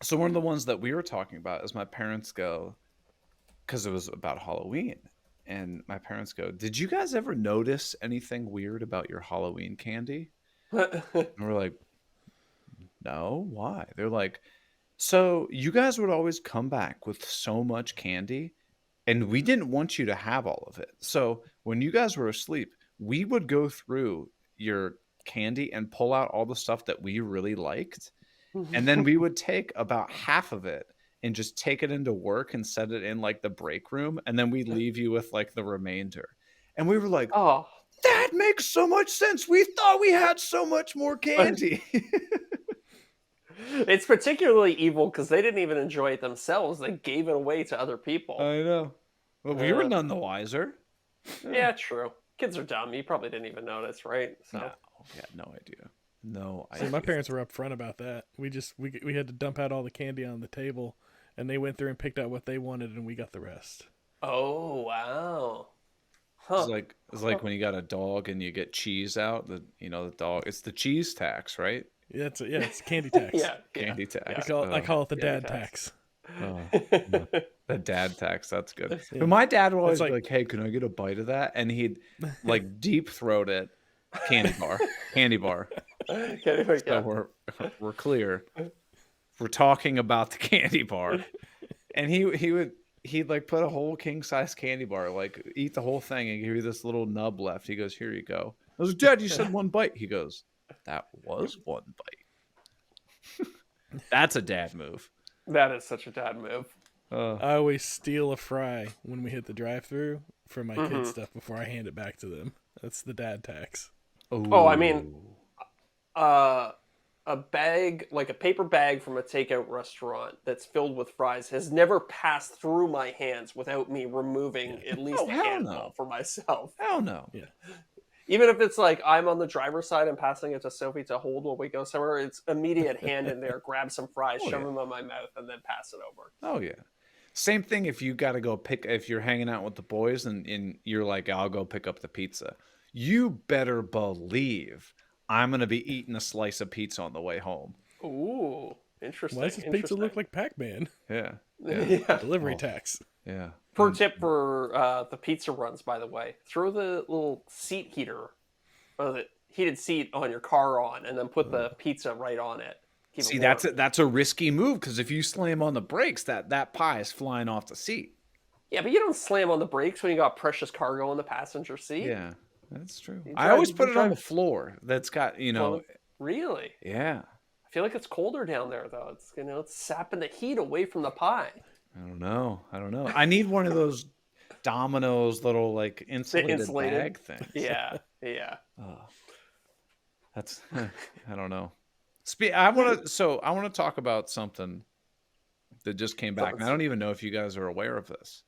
So one of the ones that we were talking about is my parents go, because it was about Halloween, and my parents go, "Did you guys ever notice anything weird about your Halloween candy?" And we're like, "No, why?" They're like, "So you guys would always come back with so much candy, and we didn't want you to have all of it. So when you guys were asleep, we would go through your candy and pull out all the stuff that we really liked. And then we would take about half of it and just take it into work and set it in like the break room. And then we'd leave you with like the remainder." And we were like, Oh, "That makes so much sense. We thought we had so much more candy." it's particularly evil because they didn't even enjoy it themselves. They gave it away to other people. I know. Well, we were none the wiser. Yeah, true. Kids are dumb. You probably didn't even notice, right? So. No, we had no idea. No See, idea. my parents were upfront about that. We had to dump out all the candy on the table, and they went through and picked out what they wanted, and we got the rest. Oh, wow. Huh. It's like when you got a dog and you get cheese out. The dog. It's the cheese tax, right? Yeah, it's candy tax. Yeah. Candy tax. I call it the Candy dad tax. The dad tax. That's good. Yeah. But my dad would always like, be like, "Hey, can I get a bite of that?" And he'd like deep throat it. Candy bar. So we're clear. We're talking about the candy bar, and he'd like put a whole king size candy bar, like eat the whole thing, and give you this little nub left. He goes, "Here you go." I was like, "Dad, you said one bite." He goes, "That was one bite." That's a dad move. That is such a dad move. I always steal a fry when we hit the drive-through for my kids' stuff before I hand it back to them. That's the dad tax. Oh, I mean, a bag, like a paper bag from a takeout restaurant that's filled with fries has never passed through my hands without me removing at least a handful for myself. Hell no. Yeah. Even if it's like I'm on the driver's side and passing it to Sophie to hold while we go somewhere, it's immediate hand in there, grab some fries, shove them in my mouth, and then pass it over. Oh, yeah. Same thing if you got to go if you're hanging out with the boys and you're like, "I'll go pick up the pizza." You better believe I'm going to be eating a slice of pizza on the way home. Ooh, interesting. Why does this pizza look like Pac-Man? Yeah. Delivery tax. Yeah. Pro tip for the pizza runs, by the way. Throw the little seat heater, or the heated seat on your car on, and then put the pizza right on it. See, that's a risky move, because if you slam on the brakes, that pie is flying off the seat. Yeah, but you don't slam on the brakes when you got precious cargo in the passenger seat. Yeah, that's true. I always put it on the floor. That's got, Really? Yeah. I feel like it's colder down there, though. It's it's sapping the heat away from the pie. I don't know. I need one of those Domino's little like insulated bag things. Yeah. That's I don't know. I want to talk about something that just came back, and I don't even know if you guys are aware of this.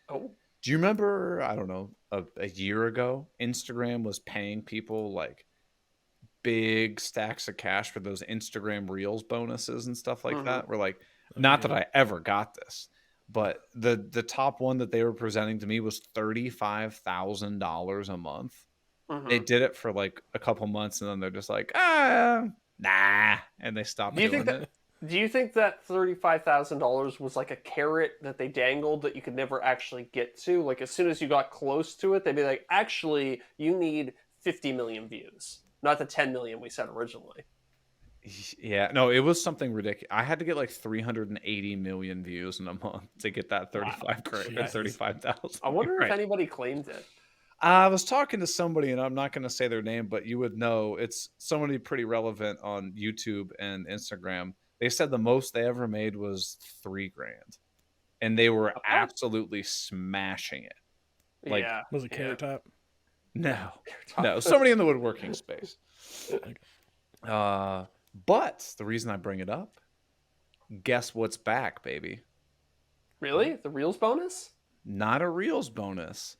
Oh. Do you remember, I don't know, a year ago, Instagram was paying people like big stacks of cash for those Instagram Reels bonuses and stuff like that? We're like, not that I ever got this, but the top one that they were presenting to me was $35,000 a month. They did it for like a couple months, and then they're just like, nah, and they stopped doing it. Do you think that $35,000 was like a carrot that they dangled that you could never actually get to? Like as soon as you got close to it, they'd be like, "Actually, you need 50 million views, not the 10 million we said originally." Yeah, no, it was something ridiculous. I had to get like 380 million views in a month to get that 35 grand or Jesus. 35,000. I wonder if Right. anybody claimed it. I was talking to somebody, and I'm not going to say their name, but you would know it's somebody pretty relevant on YouTube and Instagram. They said the most they ever made was 3 grand, and they were Okay. absolutely smashing it. Like, Yeah. Was it Carrot Top? no, somebody in the woodworking space. But the reason I bring it up, guess what's back, baby? Really? The Reels bonus? Not a Reels bonus.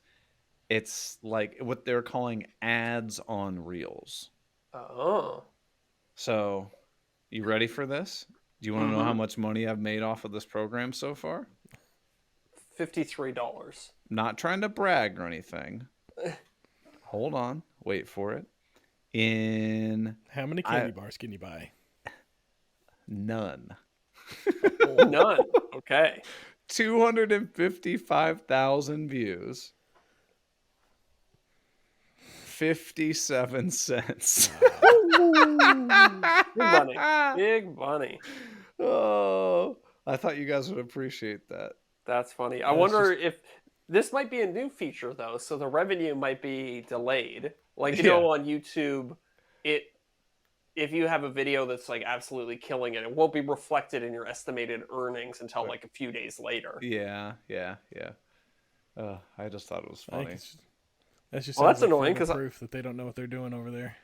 It's like what they're calling ads on Reels. Oh. So, you ready for this? Do you want to know how much money I've made off of this program so far? $53. Not trying to brag or anything. Hold on. Wait for it. How many candy bars can you buy? None. None. Okay. 255,000 views. 57 cents. Big money. Big money. Oh, I thought you guys would appreciate that. That's funny. I wonder if this might be a new feature though, so the revenue might be delayed. Like you know, on YouTube, if you have a video that's like absolutely killing it, it won't be reflected in your estimated earnings until like a few days later. Yeah. I just thought it was funny. That's just that's annoying because proof that they don't know what they're doing over there.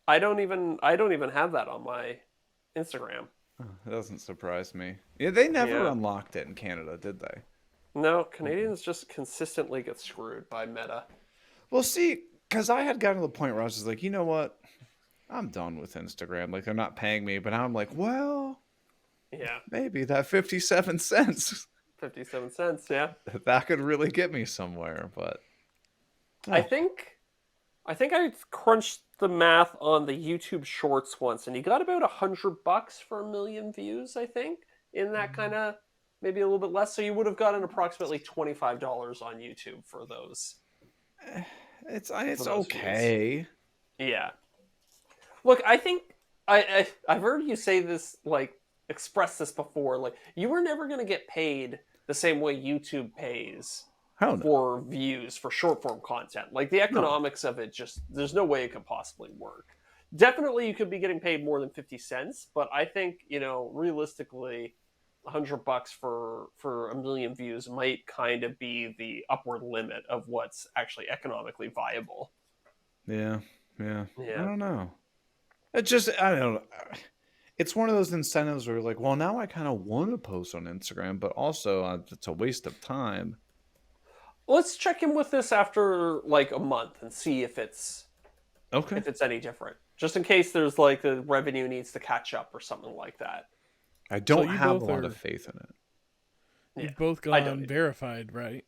I don't even have that on my Instagram. It doesn't surprise me. Yeah, they never unlocked it in Canada, did they? No, Canadians just consistently get screwed by Meta. Well, see, because I had gotten to the point where I was just like, you know what? I'm done with Instagram. Like, they're not paying me. But now I'm like, well, yeah, maybe that 57 cents. 57 cents, yeah. That could really get me somewhere. But I think I crunched the math on the YouTube Shorts once, and you got about $100 for 1 million views. I think in that kind of maybe a little bit less. So you would have gotten approximately $25 on YouTube for those. It's okay. Views. Yeah. Look, I think I've heard you say this, like express this before. Like you were never going to get paid the same way YouTube pays. For views for short form content. Like the economics of it, just there's no way it could possibly work. Definitely you could be getting paid more than 50 cents, but I think, realistically $100 for 1 million views might kind of be the upward limit of what's actually economically viable. Yeah. I don't know. I don't know. It's one of those incentives where you're like, well, now I kind of want to post on Instagram, but also it's a waste of time. Let's check in with this after like a month and see if it's okay. If it's any different. Just in case there's like the revenue needs to catch up or something like that. I don't have a lot of faith in it. You've both gone verified, right?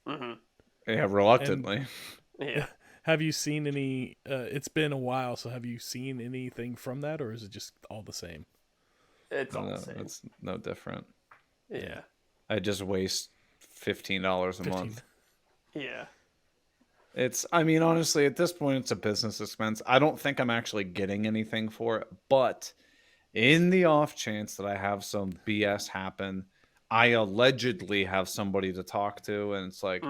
Mm-hmm. Yeah, reluctantly. Yeah. Have you seen any? It's been a while, so have you seen anything from that, or is it just all the same? It's all the same. It's no different. Yeah. I just waste $15 a month. Yeah. Honestly, at this point, it's a business expense. I don't think I'm actually getting anything for it, but in the off chance that I have some BS happen, I allegedly have somebody to talk to, and it's like,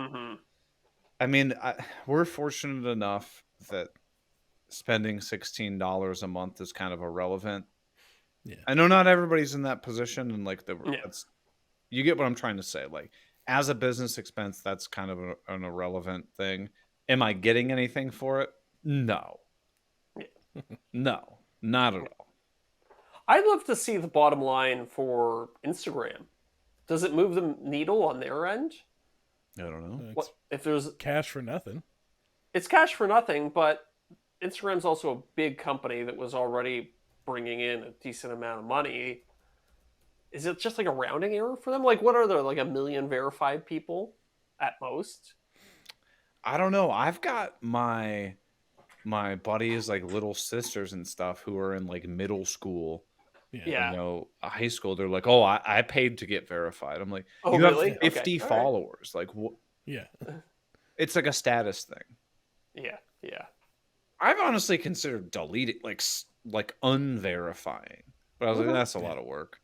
we're fortunate enough that spending $16 a month is kind of irrelevant. Yeah. I know not everybody's in that position, and you get what I'm trying to say. Like, as a business expense, that's kind of an irrelevant thing. Am I getting anything for it? No. No, not at all. I'd love to see the bottom line for Instagram. Does it move the needle on their end? I don't know. What if there's cash for nothing? It's cash for nothing, but Instagram's also a big company that was already bringing in a decent amount of money. Is it just like a rounding error for them? Like, what are there, like 1 million verified people at most? I don't know. I've got my buddies, like little sisters and stuff, who are in like middle school. Yeah. High school. They're like, oh, I paid to get verified. I'm like, oh, you really? have 50 followers. Right. Like, what? Yeah. It's like a status thing. Yeah. I've honestly considered deleting, like like unverifying. But I was like, that's a lot of work.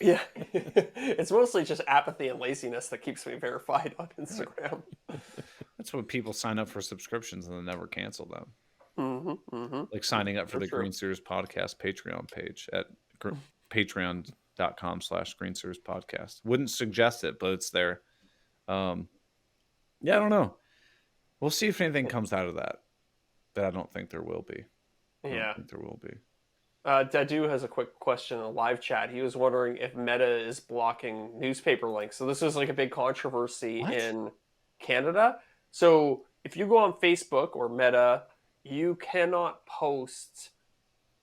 Yeah. It's mostly just apathy and laziness that keeps me verified on Instagram. That's when people sign up for subscriptions and then never cancel them. Mm-hmm. Like signing up for the sure. Green Series Podcast Patreon page at patreon.com/Green Series Podcast. Wouldn't suggest it, but it's there. Yeah, I don't know. We'll see if anything comes out of that. But I don't think there will be. I don't think there will be. Dadu has a quick question in a live chat. He was wondering if Meta is blocking newspaper links. So this is like a big controversy in Canada. So if you go on Facebook or Meta, you cannot post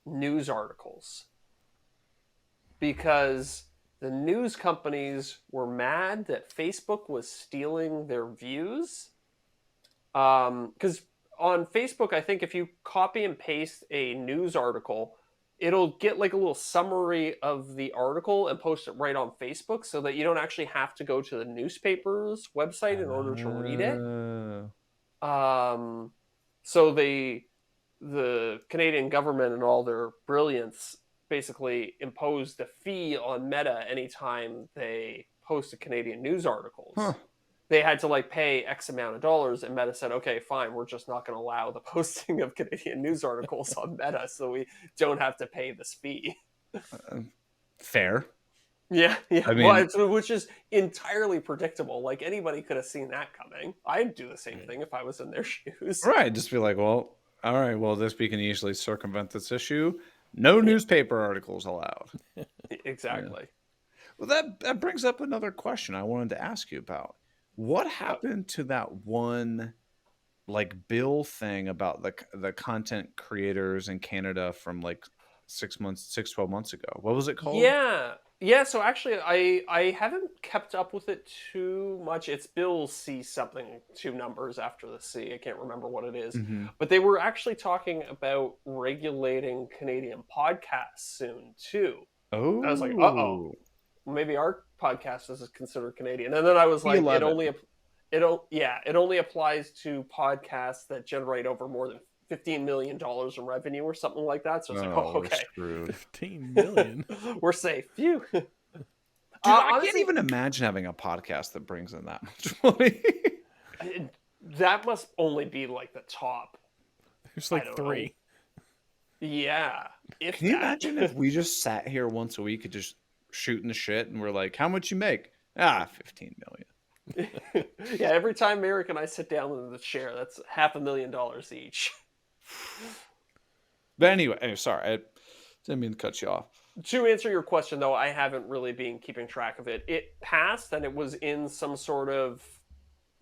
news articles because the news companies were mad that Facebook was stealing their views. Because on Facebook, I think if you copy and paste a news article, it'll get like a little summary of the article and post it right on Facebook so that you don't actually have to go to the newspaper's website in order to read it. So the Canadian government and all their brilliance basically imposed a fee on Meta anytime they posted Canadian news articles. They had to like pay X amount of dollars, and Meta said, okay, fine, we're just not going to allow the posting of Canadian news articles on Meta, so we don't have to pay this fee. Fair. Yeah. I mean, which is entirely predictable. Like anybody could have seen that coming. I'd do the same thing if I was in their shoes. Right. Just be like, well, all right, well, we can easily circumvent this issue. No newspaper articles allowed. Exactly. Yeah. Well, that brings up another question I wanted to ask you about. What happened to that one like bill thing about the content creators in Canada from like 12 months ago? What was it called? Yeah. So actually, I haven't kept up with it too much. It's Bill C something, 2 numbers after the C. I can't remember what it is. Mm-hmm. But they were actually talking about regulating Canadian podcasts soon too. Oh, I was like, maybe our podcast is considered Canadian. And then I was like, it only applies to podcasts that generate over more than $15 million in revenue or something like that. So it's like, okay, screwed. 15 million. We're safe. Phew. Dude, I can't even imagine having a podcast that brings in that much money. That must only be like the top. There's like 3. Yeah. Can you imagine if we just sat here once a week and just shooting the shit and we're like, how much you make? 15 million. Yeah, every time Merrick and I sit down in the chair, that's $500,000 each. But anyway, sorry, I didn't mean to cut you off. To answer your question, though, I haven't really been keeping track of it. It passed, and it was in some sort of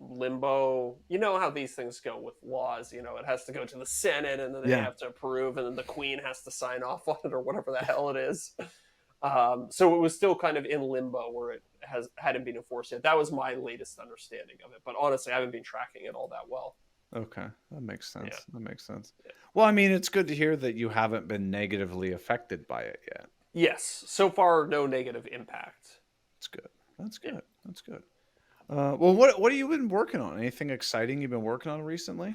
limbo. You know how these things go with laws. You know, it has to go to the Senate, and then they have to approve, and then the Queen has to sign off on it, or whatever the hell it is. So it was still kind of in limbo where it hadn't been enforced yet. That was my latest understanding of it. But honestly, I haven't been tracking it all that well. Okay, that makes sense. Yeah. That makes sense. Yeah. Well, I mean, it's good to hear that you haven't been negatively affected by it yet. Yes, so far, no negative impact. That's good. That's good. Yeah. That's good. Well, what have you been working on? Anything exciting you've been working on recently?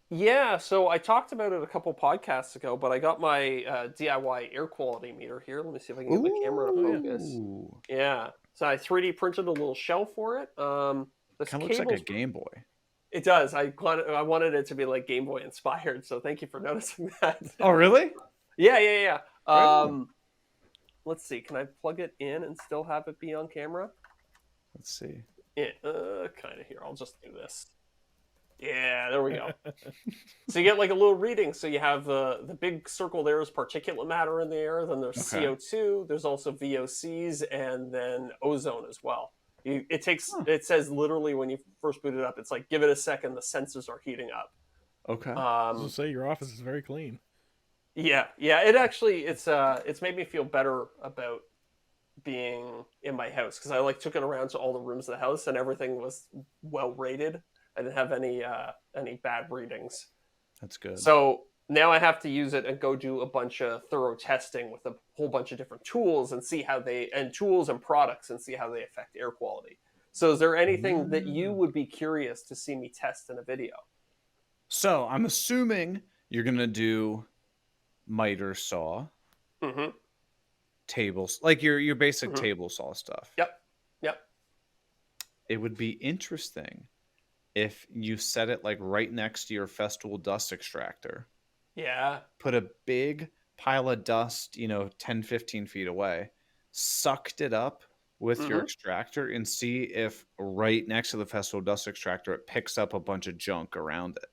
Yeah, so I talked about it a couple podcasts ago, but I got my DIY air quality meter here. Let me see if I can get my camera to focus. Yeah, so I 3D printed a little shell for it. Kind of looks like a Game Boy. It does. I wanted it to be like Game Boy inspired, so thank you for noticing that. Oh, really? Yeah. Let's see. Can I plug it in and still have it be on camera? Let's see. Yeah, kind of here. I'll just do this. Yeah, there we go. So you get like a little reading. So you have the big circle there is particulate matter in the air. Then there's CO2. There's also VOCs and then ozone as well. It says literally when you first boot it up, it's like, give it a second. The sensors are heating up. Okay. So say your office is very clean. Yeah. It actually, it's made me feel better about being in my house because I took it around to all the rooms of the house and everything was well rated. I didn't have any bad readings. That's good. So now I have to use it and go do a bunch of thorough testing with a whole bunch of different tools and see how tools and products and see how they affect air quality. So is there anything that you would be curious to see me test in a video? So I'm assuming you're going to do miter saw, Mm-hmm. tables, like your basic Mm-hmm. table saw stuff. Yep. Yep. It would be interesting if you set it like right next to your Festool dust extractor. Yeah. Put a big pile of dust, 10, 15 feet away, sucked it up with your Mm-hmm. extractor, and see if right next to the Festool dust extractor it picks up a bunch of junk around it.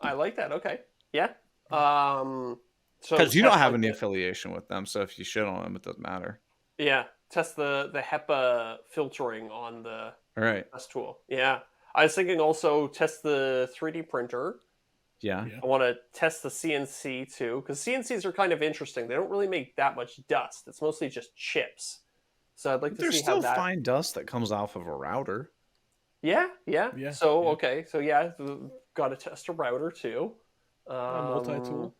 I like that. Okay. Yeah. So Because you don't test have like any the affiliation with them, so if you shit on them, it doesn't matter. yeah test the HEPA filtering on the All right. test tool. Yeah. I was thinking also test the 3D printer. Yeah. Yeah. I want to test the CNC too, because CNCs are kind of interesting. They don't really make that much dust. It's mostly just chips. So I'd like to There's see how still that. fine dust that comes off of a router. Yeah, yeah. Yeah, So yeah. okay, so yeah, got to test a router too. A multi-tool,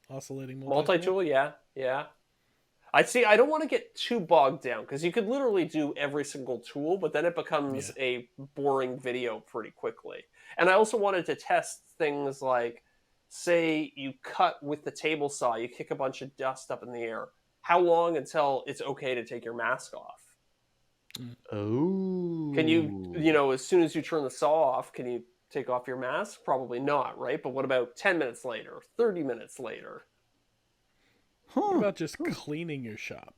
oscillating multi-tool. Multi-tool, yeah, yeah. I see. I don't want to get too bogged down because you could literally do every single tool, but then it becomes Yeah. a boring video pretty quickly. And I also wanted to test things like, say, you cut with the table saw, you kick a bunch of dust up in the air. How long until it's okay to take your mask off? Oh. Can as soon as you turn the saw off, can you take off your mask? Probably not, right? But what about 10 minutes later, 30 minutes later? What about just cleaning your shop?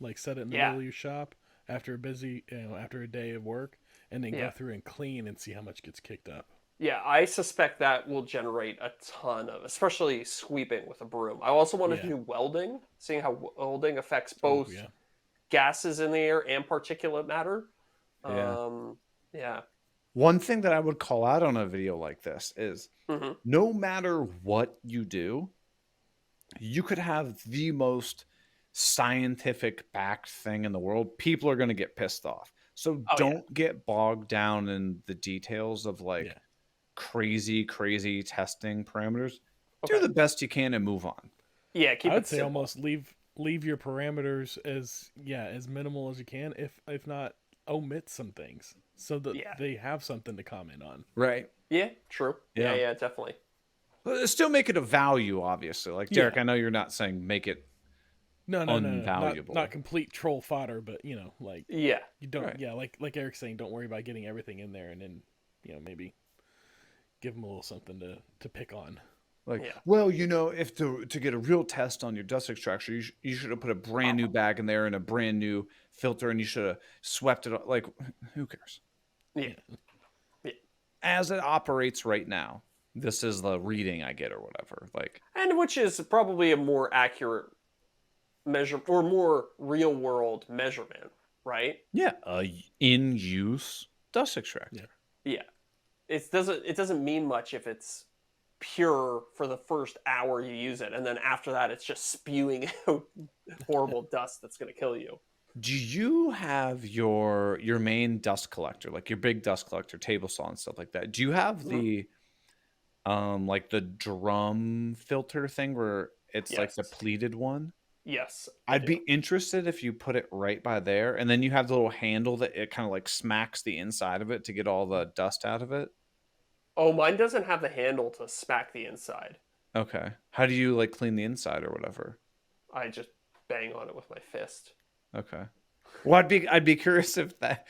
Like set it in the Yeah. middle of your shop after after a day of work, and then Yeah. go through and clean and see how much gets kicked up. Yeah, I suspect that will generate a ton of, especially sweeping with a broom. I also wanted to Yeah. do welding, seeing how welding affects Oh, both yeah. gases in the air and particulate matter. Yeah. Yeah. One thing that I would call out on a video like this is Hmm. no matter what you do, you could have the most scientific backed thing in the world. People are going to get pissed off. So Oh, yeah. don't get bogged down in the details of like Yeah. crazy testing parameters. Do Okay. the best you can and move on. Yeah, keep I would it say simple. almost leave your parameters as minimal as you can. If not, omit some things so that Yeah. they have something to comment on. Right. Yeah, true. Yeah. Yeah, definitely. Still make it a value, obviously. Like Derek, Yeah. I know you're not saying make it No. unvaluable. Not complete troll fodder, but like Yeah. you don't. Right. Yeah, like Eric's saying, don't worry about getting everything in there, and then maybe give them a little something to pick on. Like, Yeah. well, if to get a real test on your dust extractor, you should have put a brand new bag in there and a brand new filter, and you should have swept it. Like, who cares? Yeah. As it operates right now, this is the reading I get or whatever. Like, And which is probably a more accurate measure or more real world measurement, right? yeah, in use dust extractor. Yeah. It doesn't mean much if it's pure for the first hour you use it, and then after that it's just spewing out horrible dust that's going to kill you. Do you have your main dust collector, like your big dust collector, table saw and stuff like that? Do you have the like the drum filter thing where it's like the Yes. pleated one? Yes. I'd be interested if you put it right by there, and then you have the little handle that it kind of like smacks the inside of it to get all the dust out of it. Oh, mine doesn't have the handle to smack the inside. Okay. How do you like clean the inside or whatever? I just bang on it with my fist. Okay. Well, I'd be curious if that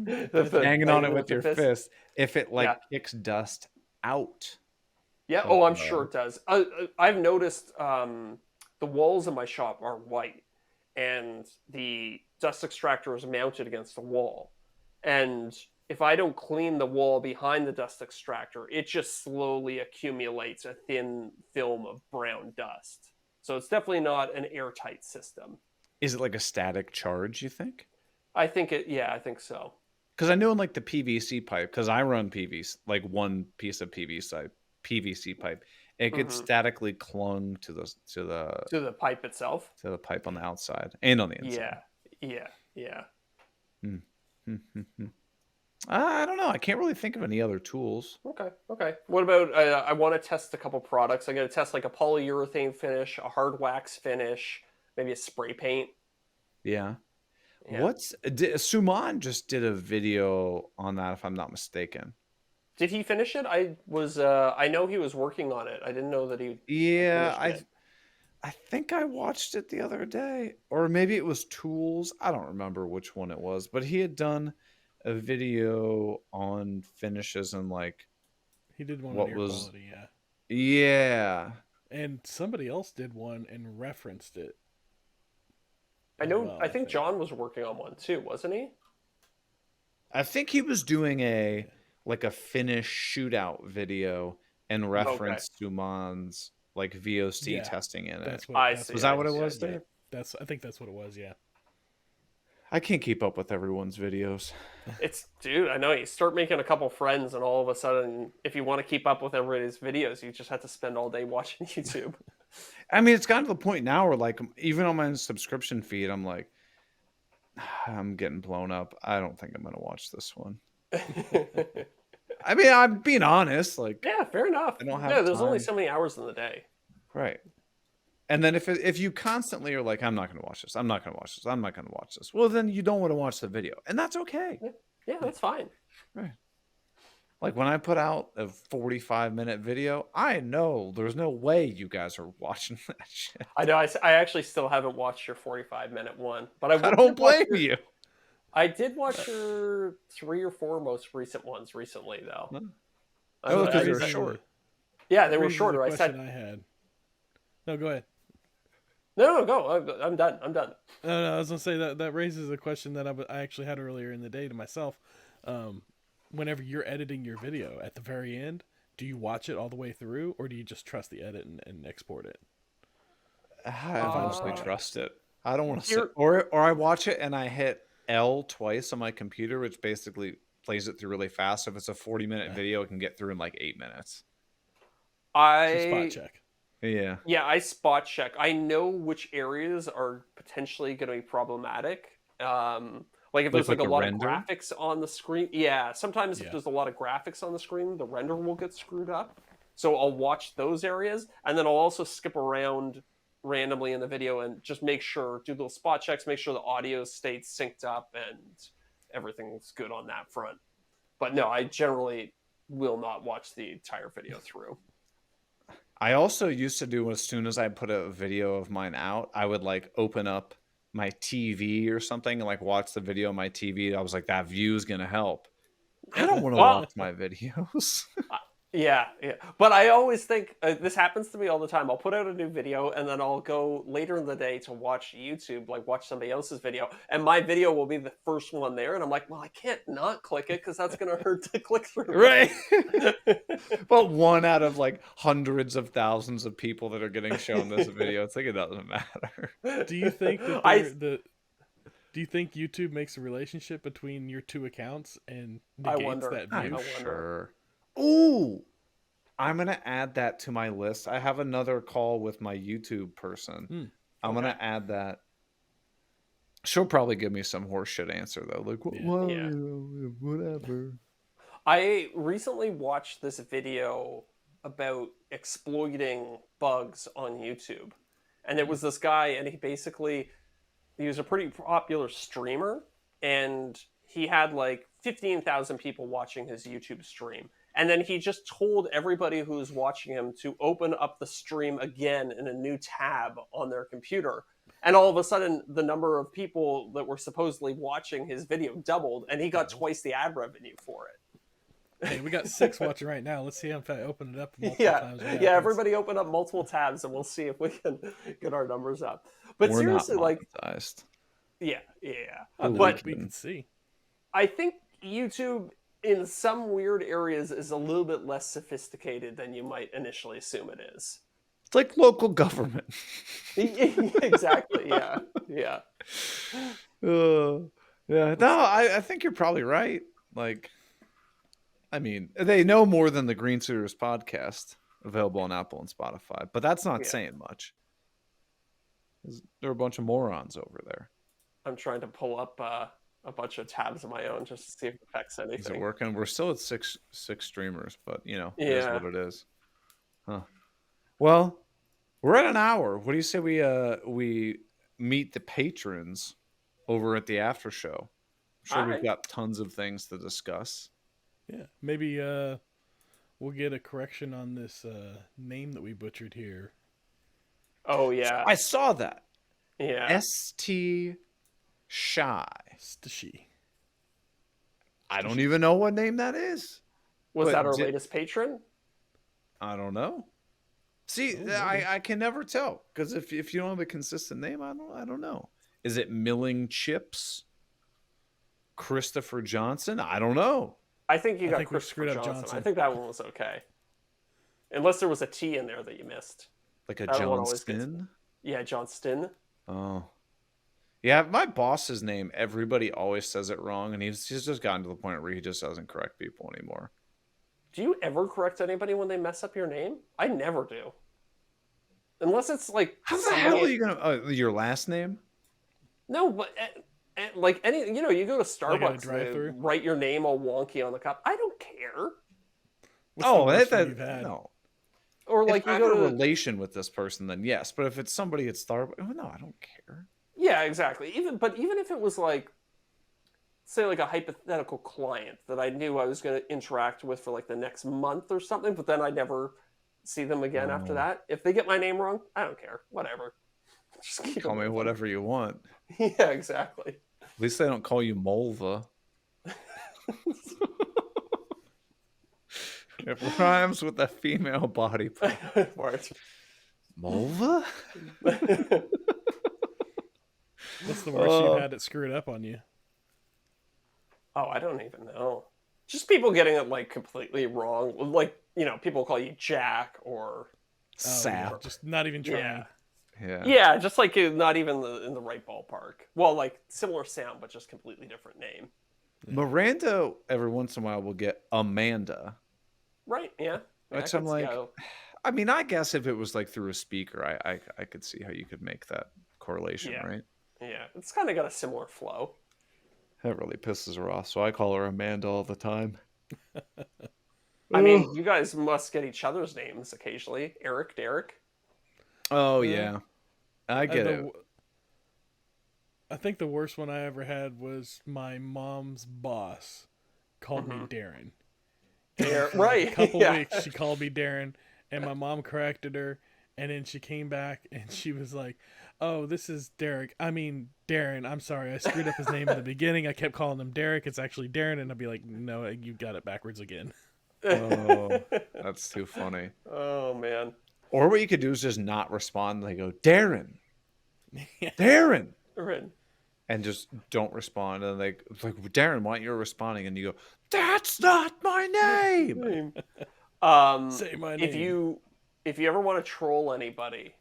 hanging on it with your fist, if it like kicks dust out. Yeah. Oh, I'm sure it does. I've noticed the walls in my shop are white, and the dust extractor is mounted against the wall. And if I don't clean the wall behind the dust extractor, it just slowly accumulates a thin film of brown dust. So it's definitely not an airtight system. Is it like a static charge, you think? I think I think so. Because I know in like the PVC pipe, because I run PVC, like one piece of PVC pipe, it gets statically clung to the pipe itself. to the pipe on the outside and on the inside. Yeah. I don't know. I can't really think of any other tools. Okay. What about? I want to test a couple products. I'm going to test like a polyurethane finish, a hard wax finish, maybe a spray paint. Yeah. Yeah. Suman just did a video on that, if I'm not mistaken. Did he finish it? I know he was working on it. I didn't know that he. Yeah, finished it. I think I watched it the other day, or maybe it was Tools. I don't remember which one it was, but he had done a video on finishes and like He did one on what air was, quality, yeah. yeah. And somebody else did one and referenced it I as know. well, I I think think. John was working on one too, wasn't he? I think he was doing a like a finish shootout video and Okay. reference Suman's like VOC Yeah. testing in it. That's what I that's see. Was what it that I what it see. was. I was, see. Dave? I think that's what it was, yeah. I can't keep up with everyone's videos. It's dude. I know. You start making a couple friends, and all of a sudden, if you want to keep up with everybody's videos, you just have to spend all day watching YouTube. I mean, it's gotten to the point now where like even on my subscription feed, I'm like, I'm getting blown up. I don't think I'm gonna watch this one. I mean, I'm being honest. Like, Yeah, fair enough. I don't Yeah, have there's only time. so many hours in the day. Right. And then if you constantly are like, I'm not going to watch this, I'm not going to watch this, I'm not going to watch this, well, then you don't want to watch the video, and that's okay. Yeah, that's fine. Right. Like when I put out a 45-minute video, I know there's no way you guys are watching that shit. I know. I actually still haven't watched your 45-minute one, but I I don't did watch blame your, you. I did watch your 3 or 4 most recent ones recently, though. No. I- Oh, I- because they're Raises short. Yeah, they were raises a shorter. I question said, I had. No, go ahead. no, go. I'm done. I'm done. No, I was gonna say that raises a question that I actually had earlier in the day to myself. Whenever you're editing your video at the very end, do you watch it all the way through, or do you just trust the edit and export it? I honestly Uh, trust it. I don't want to sit, Here- or I watch it and I hit L twice on my computer, which basically plays it through really fast. If it's a 40-minute video, it can get through in like 8 minutes. So spot I check. Yeah. Yeah, I spot check. I know which areas are potentially going to be problematic. Like if there's with like a the lot render? of graphics on the screen. Yeah, sometimes if Yeah. there's a lot of graphics on the screen, the render will get screwed up. So I'll watch those areas, and then I'll also skip around randomly in the video and just make sure, do little spot checks, make sure the audio stays synced up and everything's good on that front. But no, I generally will not watch the entire video through. I also used to do as soon as I put a video of mine out, I would like open up my TV or something and like watch the video on my TV. I was like, that view is gonna help. I don't want to Well, watch my videos. Yeah, yeah. But I always think this happens to me all the time. I'll put out a new video and then I'll go later in the day to watch YouTube, like watch somebody else's video, and my video will be the first one there. And I'm like, well, I can't not click it because that's going to hurt to click through. Right. But one out of like hundreds of thousands of people that are getting shown this video, it's like it doesn't matter. Do you think that do you think YouTube makes a relationship between your two accounts and negates wonder. that I view? wonder. Sure. Ooh, I'm gonna add that to my list. I have another call with my YouTube person. I'm gonna add that. She'll probably give me some horseshit answer though, like Yeah. whatever. I recently watched this video about exploiting bugs on YouTube. And it was this guy, and he was a pretty popular streamer, and he had like 15,000 people watching his YouTube stream. And then he just told everybody who was watching him to open up the stream again in a new tab on their computer. And all of a sudden, the number of people that were supposedly watching his video doubled, and he got twice the ad revenue for it. Hey, we got 6 watching right now. Let's see if I open it up multiple Yeah, times. yeah. Everybody open up multiple tabs, and we'll see if we can get our numbers up. But We're seriously, not like, monetized. yeah. But But we can see. I think YouTube, in some weird areas, is a little bit less sophisticated than you might initially assume it is. It's like local government. Exactly. Yeah. Yeah. Yeah. No, I think you're probably right. Like, I mean, they know more than the Green Suiters podcast, available on Apple and Spotify, but that's not saying much. There are a bunch of morons over there. I'm trying to pull up a bunch of tabs of my own just to see if it affects anything. Is it working? We're still at six streamers, but you know, it Yeah. is what it is. Huh. Well, we're at an hour. What do you say we meet the patrons over at the after show? I'm sure All we've right. got tons of things to discuss. Yeah, maybe we'll get a correction on this name that we butchered here. Oh yeah. I saw that. Yeah. St. Shy. Stashy. I don't even know what name that is. Was But that our latest patron? I don't know. See, I can never tell because if you don't have a consistent name, I don't know. Is it Milling Chips? Christopher Johnson? I don't know. I think you got we Christopher screwed up Johnson. I think that one was okay. Unless there was a T in there that you missed. Like a That one John always gets- Stin? Yeah, Johnston. Oh. Yeah, my boss's name, everybody always says it wrong, and he's just gotten to the point where he just doesn't correct people anymore. Do you ever correct anybody when they mess up your name? I never do. Unless it's like How the hell are you gonna your last name? No, but like any, you go to Starbucks, drive-thru? they write your name all wonky on the cup. I don't care. What's the worst one you've that had? no. Or like if I you have go a to relation with this person, then yes. But if it's somebody at Starbucks, no, I don't care. Yeah, exactly. Even if it was like, say, like a hypothetical client that I knew I was going to interact with for like the next month or something, but then I never see them again after that. If they get my name wrong, I don't care. Whatever. Just keep Call me moving. whatever you want. Yeah, exactly. At least they don't call you Mulva. It rhymes with a female body part. Part. Mulva? What's the worst you've had that screwed up on you? Oh, I don't even know. Just people getting it like completely wrong. Like, people call you Jack or Sap. Just not even trying. Yeah. Yeah. Yeah, just like not even in the right ballpark. Well, like similar sound, but just completely different name. Miranda, every once in a while, will get Amanda. Right, yeah. Which I'm like, I mean, I guess if it was like through a speaker, I could see how you could make that correlation, right? Yeah, it's kind of got a similar flow. That really pisses her off, so I call her Amanda all the time. I mean, you guys must get each other's names occasionally. Eric, Derek. Oh, yeah. I get it. I think the worst one I ever had was my mom's boss called me Darren. Right. A couple weeks, she called me Darren, and my mom corrected her, and then she came back, and she was like, "Oh, this is Derek. I mean, Darren. I'm sorry. I screwed up his name in the beginning. I kept calling him Derek. It's actually Darren." And I'd be like, "No, you got it backwards again." Oh, that's too funny. Oh, man. Or what you could do is just not respond. They go, Darren. Darren. Right. And just don't respond. And it's like, Darren, why aren't you responding? And you go, that's not my name. Say my name. If you ever want to troll anybody,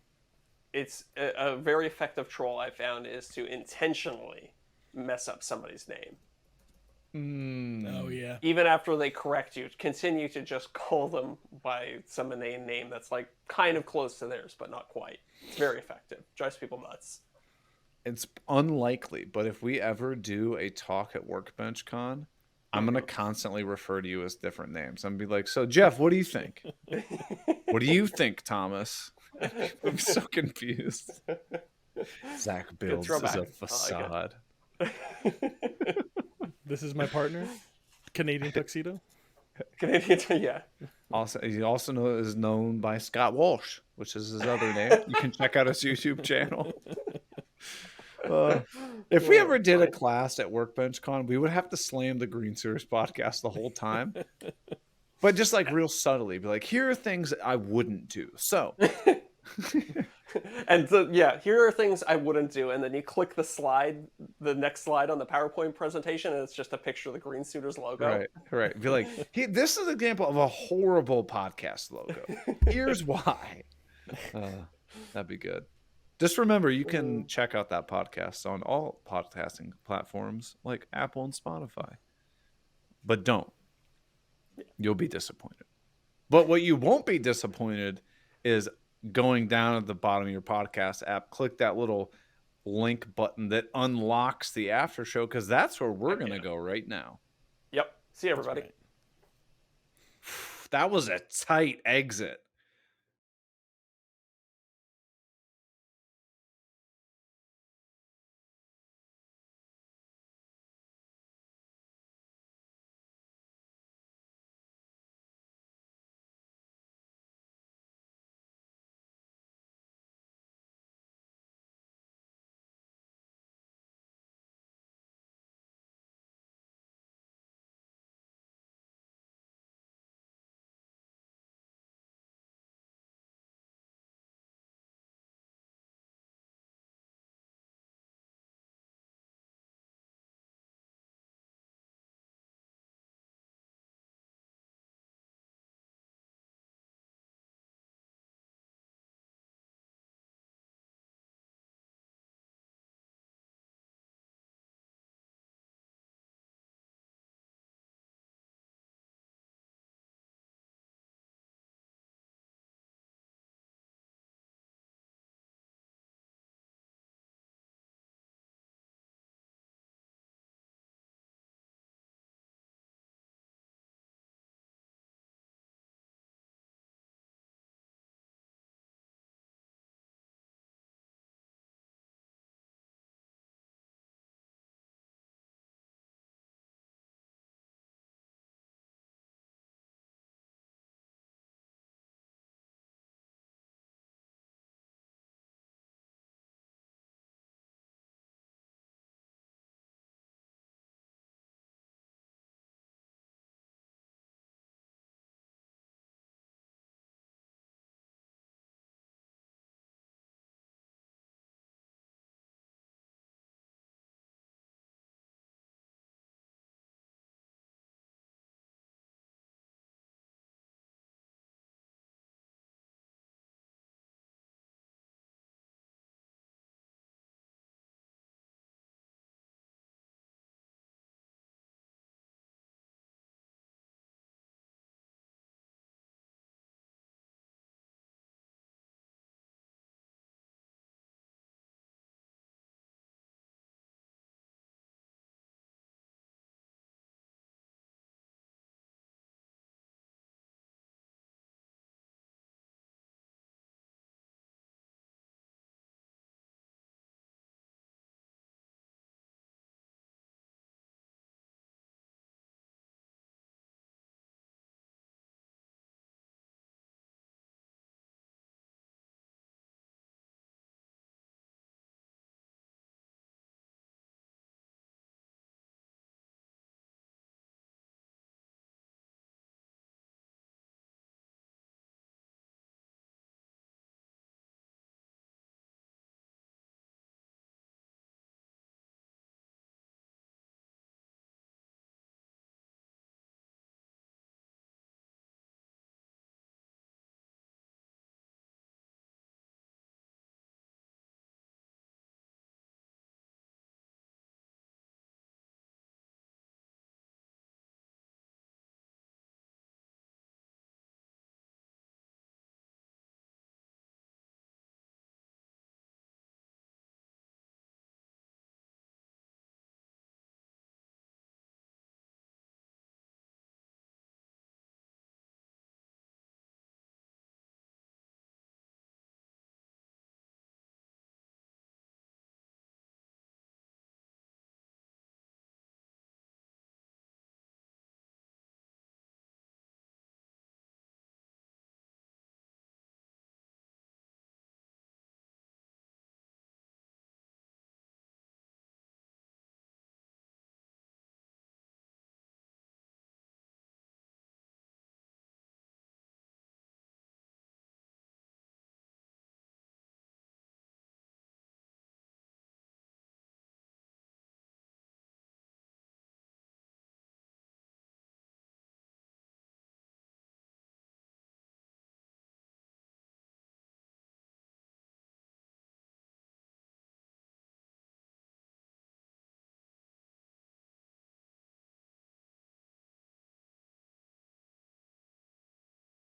it's a very effective troll I found is to intentionally mess up somebody's name. Oh, yeah. Even after they correct you, continue to just call them by some inane name that's like kind of close to theirs, but not quite. It's very effective. Drives people nuts. It's unlikely, but if we ever do a talk at Workbench Con, I'm going to constantly refer to you as different names. I'm going to be like, so Jeff, what do you think? What do you think, Thomas? I'm so confused. Zach builds as a facade. This is my partner, Canadian Tuxedo. Canadian, yeah. Also, he also is known by Scott Walsh, which is his other name. You can check out his YouTube channel. If we ever did a class at Workbench Con, we would have to slam the Green Series podcast the whole time. But just like real subtly, be like, here are things that I wouldn't do. So. And here are things I wouldn't do. And then you click the next slide on the PowerPoint presentation, and it's just a picture of the Green Suiters logo. Right. Be like, this is an example of a horrible podcast logo. Here's why. That'd be good. Just remember, you can check out that podcast on all podcasting platforms like Apple and Spotify. But don't. You'll be disappointed. But what you won't be disappointed is going down at the bottom of your podcast app, click that little link button that unlocks the after show, because that's where we're going to go right now. Yep. See everybody. That was a tight exit.